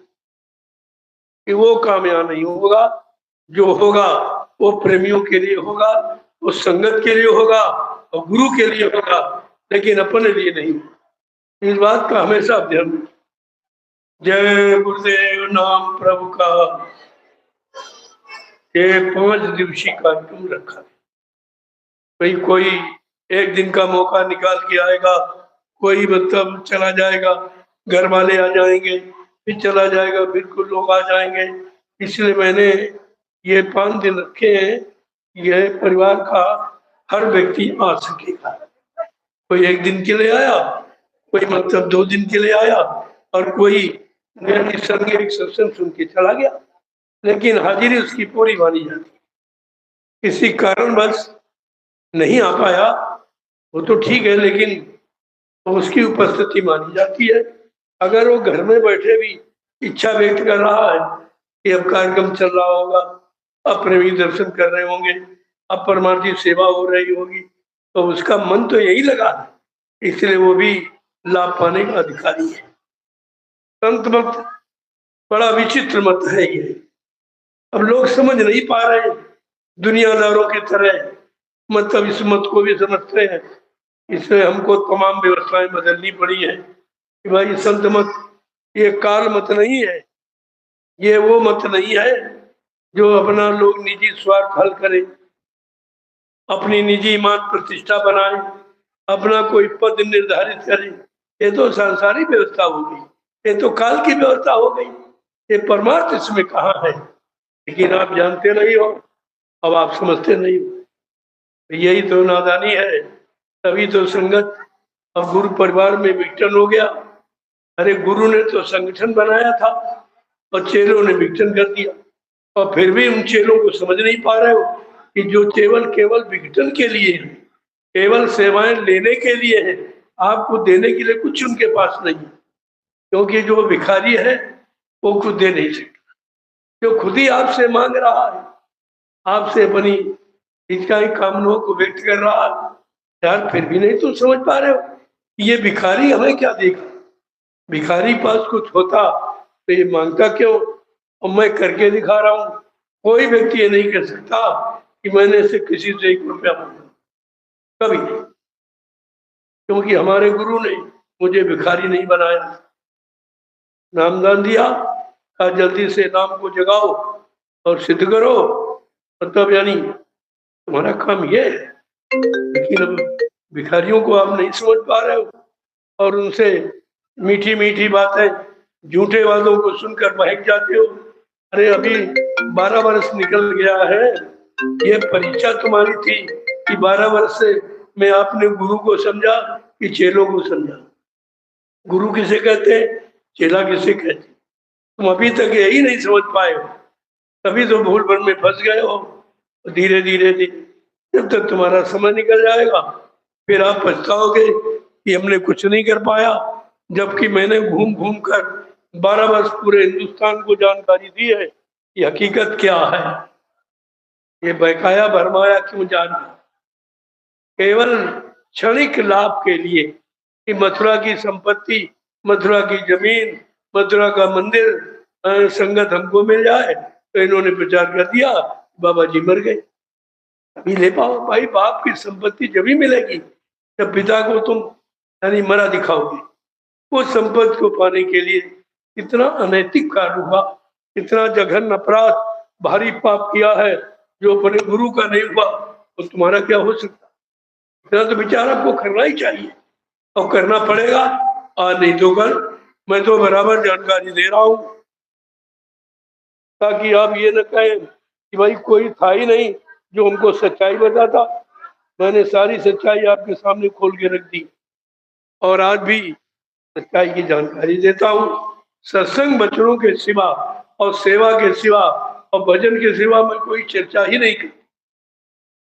कि वो काम यहाँ नहीं होगा। जो होगा वो प्रेमियों के लिए होगा, वो संगत के लिए होगा और गुरु के लिए होगा, लेकिन अपने लिए नहीं। इस बात का हमेशा ध्यान रखें। जय गुरुदेव नाम प्रभु का। ये 5 दिवसीय कार्यक्रम रखा है। भाई कोई एक दिन का मौका निकाल के आएगा, कोई मतलब चला जाएगा, घर वाले आ जाएंगे, फिर चला जाएगा, फिर कुछ लोग आ जाएंगे। इसलिए मैंने ये 5 दिन रखे हैं। यह परिवार का हर व्यक्ति आ सकेगा। कोई एक दिन के लिए आया, कोई मतलब 2 दिन के लिए आया और कोई यानी संग एक सत्संग सुन के चला गया, लेकिन हाजिरी उसकी पूरी मानी जाती। किसी कारणवश नहीं आ पाया वो तो ठीक है, लेकिन उसकी उपस्थिति मानी जाती है। अगर वो घर में बैठे भी इच्छा व्यक्त कर रहा है कि अब कार्यक्रम चल रहा होगा, अपने भी दर्शन कर रहे होंगे, अब परमार्थी सेवा हो रही होगी, तो उसका मन तो यही लगा है, इसलिए वो भी लाभ पाने का अधिकारी है। संत मत बड़ा विचित्र मत है ये। अब लोग समझ नहीं पा रहे, दुनियादारों की तरह मतलब इस मत को भी समझते हैं। इसमें हमको तमाम व्यवस्थाएं बदलनी पड़ी है कि भाई संत मत ये काल मत नहीं है, ये वो मत नहीं है जो अपना लोग निजी स्वार्थ हल करे, अपनी निजी मान प्रतिष्ठा बनाए, अपना कोई पद निर्धारित करे। ये तो सांसारिक व्यवस्था हो गई, ये तो काल की व्यवस्था हो गई, ये परमार्थ इसमें कहाँ है। लेकिन आप जानते नहीं हो, अब आप समझते नहीं हो, यही तो नादानी है। तभी तो संगत अब गुरु परिवार में विघटन हो गया। अरे गुरु ने तो संगठन बनाया था और चेलों ने विघटन कर दिया, और फिर भी उन चेलों को समझ नहीं पा रहे हो कि जो केवल केवल विघटन के लिए है, केवल सेवाएं लेने के लिए है, आपको देने के लिए कुछ उनके पास नहीं है। क्योंकि जो भिखारी है वो खुद दे नहीं सकता, जो खुद ही आपसे मांग रहा है, आपसे अपनी इच्छाएं कामनाओं को व्यक्त कर रहा है, यार फिर भी नहीं तुम समझ पा रहे हो कि ये भिखारी हमें क्या देगा। भिखारी पास कुछ होता तो ये मांगता क्यों, और मैं करके दिखा रहा हूं। कोई व्यक्ति ये नहीं कर सकता कि मैंने से किसी से 1 रुपया मांगा, कभी नहीं। क्योंकि हमारे गुरु ने मुझे भिखारी नहीं बनाया। नामदान दिया, कहा जल्दी से नाम को जगाओ और सिद्ध करो, मतलब यानी तुम्हारा काम ये है। लेकिन अब भिखारियों को आप नहीं समझ पा रहे हो और उनसे मीठी मीठी बातें, झूठे वादों को सुनकर बहक जाते हो। अरे अभी 12 वर्ष निकल गया है, ये परीक्षा तुम्हारी थी कि 12 वर्ष से मैं आपने गुरु को समझा कि चेलों को समझा। गुरु किसे कहते हैं, चेला किसे कहते हैं, तुम अभी तक यही नहीं समझ पाए हो, तभी तो भूल भर में फंस गए हो। धीरे धीरे धीरे जब तक तुम्हारा समय निकल जाएगा फिर आप पछताओगे कि हमने कुछ नहीं कर पाया, जबकि मैंने घूम घूम कर 12 वर्ष पूरे हिंदुस्तान को जानकारी दी है कि हकीकत क्या है। ये बहकाया भरमाया क्यों जाना, केवल क्षणिक लाभ के लिए कि मथुरा की संपत्ति, मथुरा की जमीन, मथुरा का मंदिर संगत हमको मिल जाए, तो इन्होंने प्रचार कर दिया बाबा जी मर गए। अभी ले पाओ भाई, बाप की संपत्ति जब ही मिलेगी जब पिता को तुम यानी मरा दिखाओगे। वो संपत्ति को पाने के लिए कितना अनैतिक कार्य हुआ, कितना जघन्य अपराध, भारी पाप किया है जो अपने गुरु का नहीं हुआ, तो तुम्हारा क्या हो सकता। इतना तो विचार आपको करना ही चाहिए और करना पड़ेगा। आज नहीं तो कल मैं तो बराबर जानकारी दे रहा हूं ताकि आप ये न कहें कि भाई कोई था ही नहीं जो हमको सच्चाई बताता। मैंने सारी सच्चाई आपके सामने खोल के रख दी और आज भी सच्चाई की जानकारी देता हूँ। सत्संग बचनों के सिवा और सेवा के सिवा और भजन के सिवा मैं कोई चर्चा ही नहीं करती।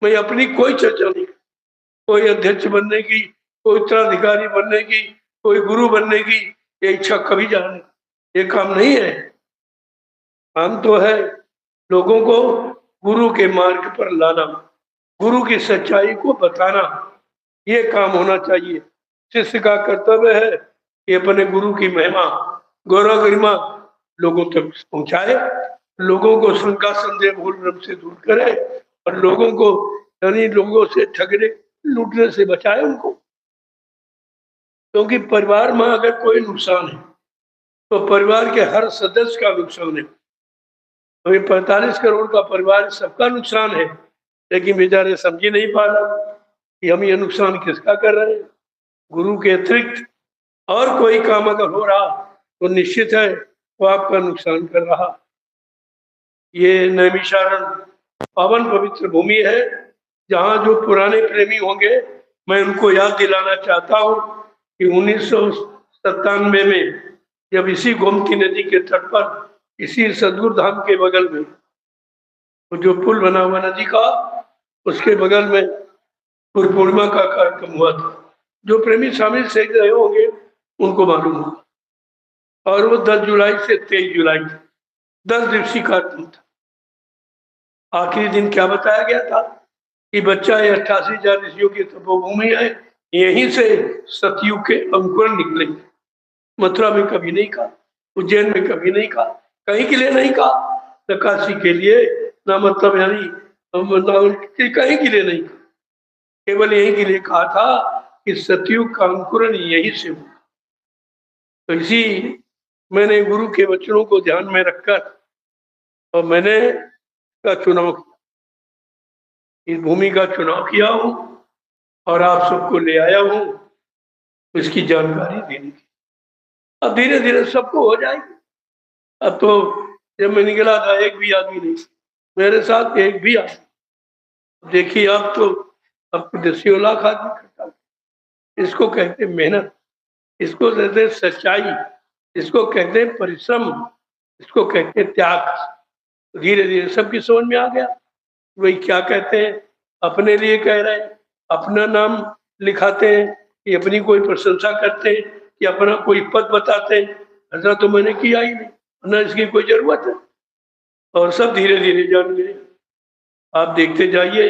मैं अपनी कोई चर्चा नहीं करती, कोई अध्यक्ष बनने की, कोई उत्तराधिकारी बनने की, कोई गुरु बनने की ये इच्छा कभी जाने, ये काम नहीं है। काम तो है लोगों को गुरु के मार्ग पर लाना, गुरु की सच्चाई को बताना, ये काम होना चाहिए। शिष्य का कर्तव्य है कि अपने गुरु की महिमा, गौरव गरिमा लोगों तक पहुंचाए, लोगों को शंका संदेह भूल भ्रम से दूर करे और लोगों को यानी लोगों से ठगने लूटने से बचाए उनको। क्योंकि परिवार में अगर कोई नुकसान है तो परिवार के हर सदस्य का नुकसान है। तो ये 45 करोड़ का परिवार, सबका नुकसान है, लेकिन बेचारे समझ ही नहीं पा रहा कि हम ये नुकसान किसका कर रहे हैं। गुरु के अतिरिक्त और कोई काम अगर हो रहा तो निश्चित है वो आपका नुकसान कर रहा। ये नैमिषारण्य पावन पवित्र भूमि है जहाँ जो पुराने प्रेमी होंगे मैं उनको याद दिलाना चाहता हूँ कि 1997 में जब इसी गोमती नदी के तट पर इसी सदगुरु धाम के बगल में वो जो पुल बना हुआ नदी का, उसके बगल में गुरु पूर्णिमा का कार्यक्रम हुआ था। जो प्रेमी शामिल से रहे होंगे उनको मालूम होगा। और वो 10 जुलाई से 23 जुलाई 10 दिवसीय कार्यक्रम था। आखिरी दिन क्या बताया गया था कि बच्चा ये 88,000 ऋषियों की तपोभूमि है, यहीं से सतयुग के अंकुरण निकलेंगे। मथुरा में कभी नहीं कहा, उज्जैन में कभी नहीं कहा, कहीं के लिए नहीं कहा, न काशी के लिए, ना मतलब यानी कहीं के लिए नहीं कहा, केवल यही के लिए कहा था कि सतयुग का अंकुरण यहीं से हुआ। तो इसी मैंने गुरु के वचनों को ध्यान में रखकर और मैंने का चुनाव किया, इस भूमि का चुनाव किया हूँ और आप सबको ले आया हूँ इसकी जानकारी देने की। अब धीरे धीरे सबको हो जाएगी। अब तो जब मैं निकला था एक भी आदमी नहीं, मेरे साथ एक भी आदमी। देखिए आप तो अब दसियों लाख आदमी करता, इसको कहते मेहनत, इसको कहते सच्चाई, इसको कहते परिश्रम, इसको कहते त्याग। धीरे धीरे सबकी समझ में आ गया वही क्या कहते हैं, अपने लिए कह रहे हैं, अपना नाम लिखाते हैं कि अपनी कोई प्रशंसा करते हैं कि अपना कोई पद बताते हैं। ऐसा तो मैंने किया ही नहीं, ना इसकी कोई जरूरत है। और सब धीरे धीरे जान गए। आप देखते जाइए,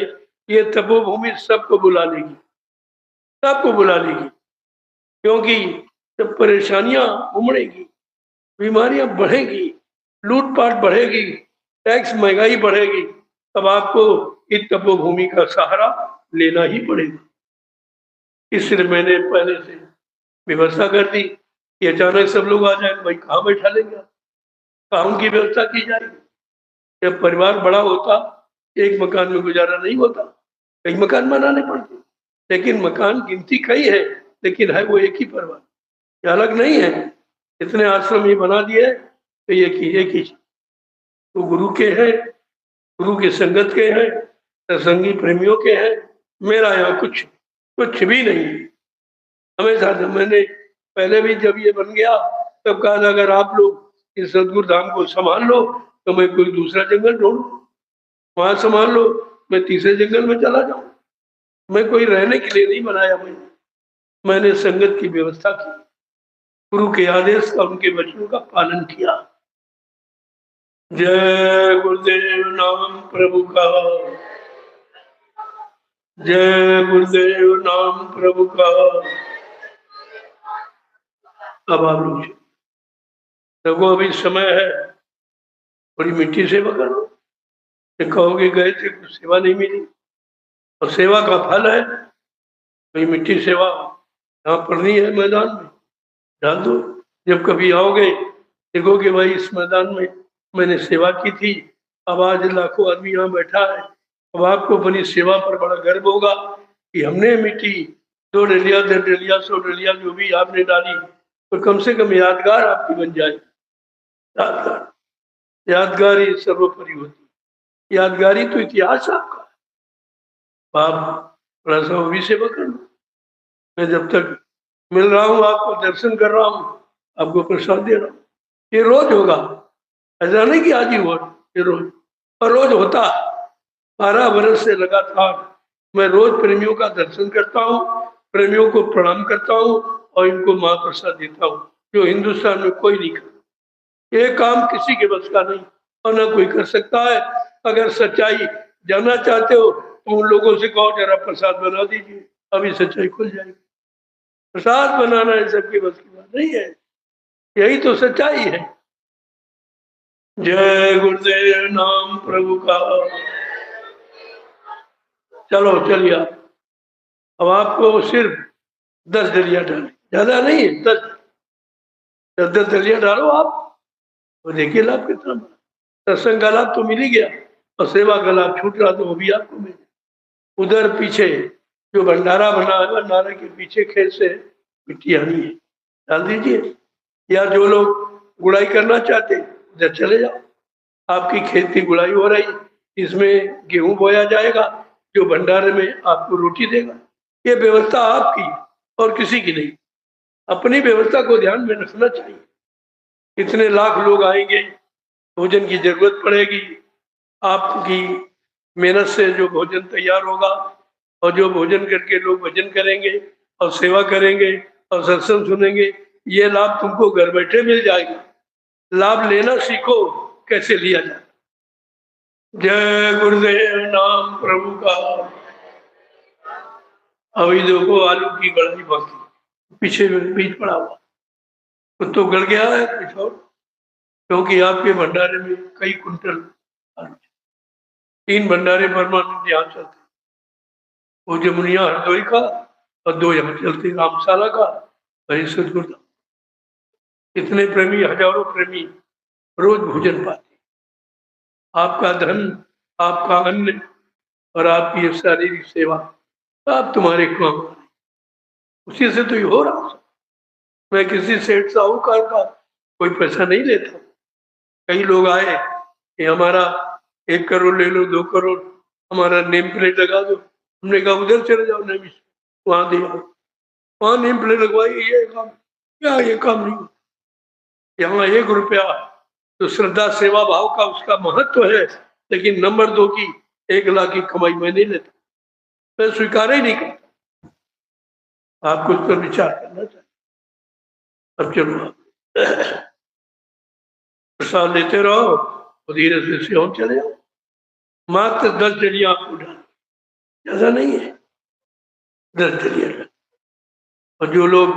ये तपोभूमि सबको बुला लेगी, सबको बुला लेगी, क्योंकि जब परेशानियां उमड़ेगी, बीमारियां बढ़ेगी, लूटपाट बढ़ेगी, टैक्स महंगाई बढ़ेगी, तब आपको इस तपोभूमि का सहारा लेना ही पड़ेगा। इसलिए मैंने पहले से व्यवस्था कर दी कि अचानक सब लोग आ जाए, भाई कहाँ बैठा लेंगे, कहाँ की व्यवस्था की जाएगी। जब परिवार बड़ा होता, एक मकान में गुजारा नहीं होता, कई मकान बनाने पड़ते। लेकिन मकान गिनती कई है, लेकिन है वो एक ही परिवार, ये अलग नहीं है। इतने आश्रम ये बना दिए तो एक ही तो गुरु के हैं, गुरु के संगत के हैं, सत्संगी प्रेमियों के हैं। मेरा यहाँ कुछ कुछ भी नहीं। हमेशा जब मैंने पहले भी जब ये बन गया तब कहा था अगर आप लोग इस सदगुरु धाम को संभाल लो तो मैं कोई दूसरा जंगल ढूंढूं, वहां संभाल लो, मैं तीसरे जंगल में चला जाऊं। मैं कोई रहने के लिए नहीं बनाया, मैंने संगत की व्यवस्था की, गुरु के आदेश का, उनके वचनों का पालन किया। जय गुरुदेव नाम प्रभु का, जय गुरुदेव नाम प्रभु का। अब आप लोग देखो, अभी समय है, थोड़ी मिट्टी सेवा करो। कहोगे गए थे कुछ सेवा नहीं मिली, और सेवा का फल है तो मिट्टी सेवा यहाँ पढ़नी है, मैदान में डाल दो। जब कभी आओगे देखोगे भाई इस मैदान में मैंने सेवा की थी, अब आज लाखों आदमी यहाँ बैठा है। अब आपको अपनी सेवा पर बड़ा गर्व होगा कि हमने मिट्टी 2 डलिया 10 डलिया 100 डलिया जो भी आपने डाली, तो कम से कम यादगार आपकी बन जाए। यादगार, यादगारी सर्वोपरि होती, यादगारी तो इतिहास आपका। आप थोड़ा सा वो भी सेवा कर लो। मैं जब तक मिल रहा हूँ, आपको दर्शन कर रहा हूँ, आपको प्रसाद दे रहा हूँ, ये रोज होगा। ऐसा नहीं कि आज ही हुआ, ये रोज, और रोज होता। 12 वर्ष से लगातार मैं रोज प्रेमियों का दर्शन करता हूँ, प्रेमियों को प्रणाम करता हूँ और इनको महाप्रसाद देता हूँ, जो हिंदुस्तान में कोई नहीं करता। ये काम किसी के बस का नहीं और न कोई कर सकता है। अगर सच्चाई जानना चाहते हो तो उन लोगों से कहो जरा प्रसाद बना दीजिए, अभी सच्चाई खुल जाएगी। प्रसाद बनाना है सबकी बस की बात नहीं है, यही तो सच्चाई है। जय गुरुदेव नाम प्रभु का। चलो चलिए, अब आपको सिर्फ 10 डलिया डालें, ज्यादा नहीं है, 10 डलिया डालो आप, और देखिए लाभ कितना बड़ा। सत्संग का लाभ तो मिल ही गया, और सेवा का लाभ छूट रहा तो वो भी आपको मिल गया। उधर पीछे जो भंडारा बना है, भंडारे के पीछे खेत से मिट्टी आनी है, डाल दीजिए। या जो लोग गुड़ाई करना चाहते उधर चले जाओ, आपकी खेत की गुड़ाई हो रही, इसमें गेहूं बोया जाएगा, जो भंडारे में आपको रोटी देगा। ये व्यवस्था आपकी और किसी की नहीं। अपनी व्यवस्था को ध्यान में रखना चाहिए। कितने लाख लोग आएंगे, भोजन की जरूरत पड़ेगी, आपकी मेहनत से जो भोजन तैयार होगा और जो भोजन करके लोग भजन करेंगे और सेवा करेंगे और सत्संग सुनेंगे, ये लाभ तुमको घर बैठे मिल जाएगा। लाभ लेना सीखो, कैसे लिया जाए। जय गुरुदेव, नाम प्रभु का। अभी देखो आलू की कढ़ाई बाकी पीछे बीच पड़ा हुआ, कुछ तो गल गया है, कुछ और, क्योंकि आपके भंडारे में कई कुंटल आलू, 3 भंडारे परमानंद यहाँ चलते, वो जमुनिया हरदोई का और 2 यहाँ चलते, रामशाला का और सदगुरु। इतने प्रेमी, हजारों प्रेमी रोज भोजन पाते। आपका धन, आपका अन्न और आपकी ये शारीरिक सेवा आप तुम्हारे काम, उसी से तो ये हो रहा। मैं किसी सेठ साहूकार का कोई पैसा नहीं लेता। कई लोग आए कि हमारा 1 करोड़ ले लो, 2 करोड़, हमारा नेम प्लेट लगा दो। हमने कहा उधर चले जाओ, नहीं वहां दे आओ, वहां नेम प्लेट लगवाई, ये काम क्या, ये काम नहीं। यहाँ 1 रुपया तो श्रद्धा सेवा भाव का उसका महत्व है, लेकिन नंबर 2 की 1 लाख की कमाई मैं नहीं लेता, मैं स्वीकार ही नहीं करता। आपको इस पर विचार करना चाहिए। अब चलो आप प्रसाद लेते रहो और धीरे से सियोन चले जाओ। मात्र 10 जलियां आपको डाल, ज्यादा नहीं है, 10 जलियां। और जो लोग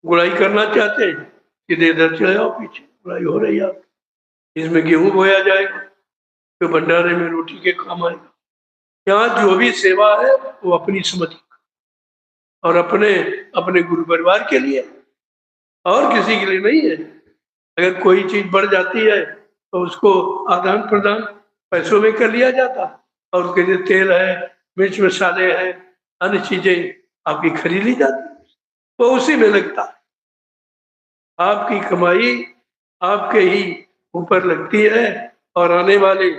गुड़ाई करना चाहते हैं सीधे इधर चले जाओ, पीछे गुड़ाई हो रही है आप, इसमें गेहूं बोया जाएगा तो भंडारे में रोटी के काम आएगा। यहाँ जो भी सेवा है वो अपनी समझ और अपने अपने गुरु परिवार के लिए, और किसी के लिए नहीं है। अगर कोई चीज बढ़ जाती है तो उसको आदान प्रदान पैसों में कर लिया जाता, और उसके लिए तेल है, मिर्च मसाले हैं, अन्य चीजें आपकी खरीद ली जाती, तो उसी में लगता। आपकी कमाई आपके ही ऊपर लगती है और आने वाले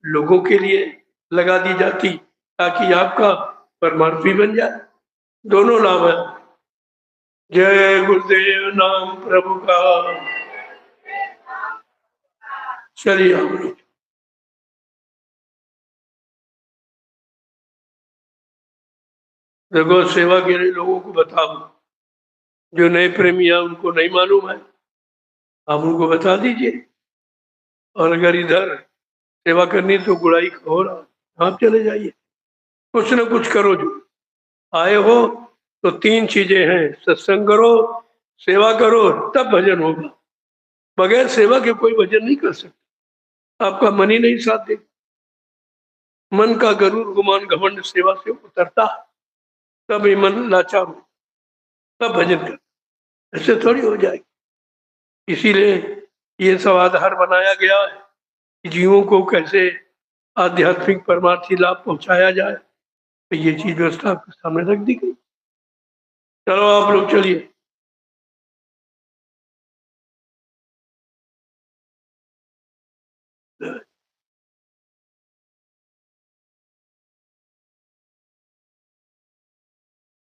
लोगों के लिए लगा दी जाती, ताकि आपका परमार्थ भी बन जाए। दोनों लाभ है। जय गुरुदेव, नाम प्रभु का। चलिए हम लोग देखो, सेवा के लिए लोगों को बताओ, जो नए प्रेमी है उनको नहीं मालूम है, आप उनको बता दीजिए। और अगर इधर सेवा करनी तो गुड़ाई हो रहा, आप चले जाइए, कुछ ना कुछ करो। जो आए हो तो 3 चीजें हैं, सत्संग करो, सेवा करो, तब भजन होगा। बगैर सेवा के कोई भजन नहीं कर सकता, आपका मन ही नहीं साथ दे। मन का गरूर गुमान घमंड सेवा से उतरता, तब ही मन लाचार हो, तब भजन कर, ऐसे थोड़ी हो जाएगी। इसीलिए ये सब आधार बनाया गया है कि जीवों को कैसे आध्यात्मिक परमार्थी लाभ पहुंचाया जाए, तो ये चीज व्यवस्था आपके सामने रख दी गई। चलो आप लोग चलिए।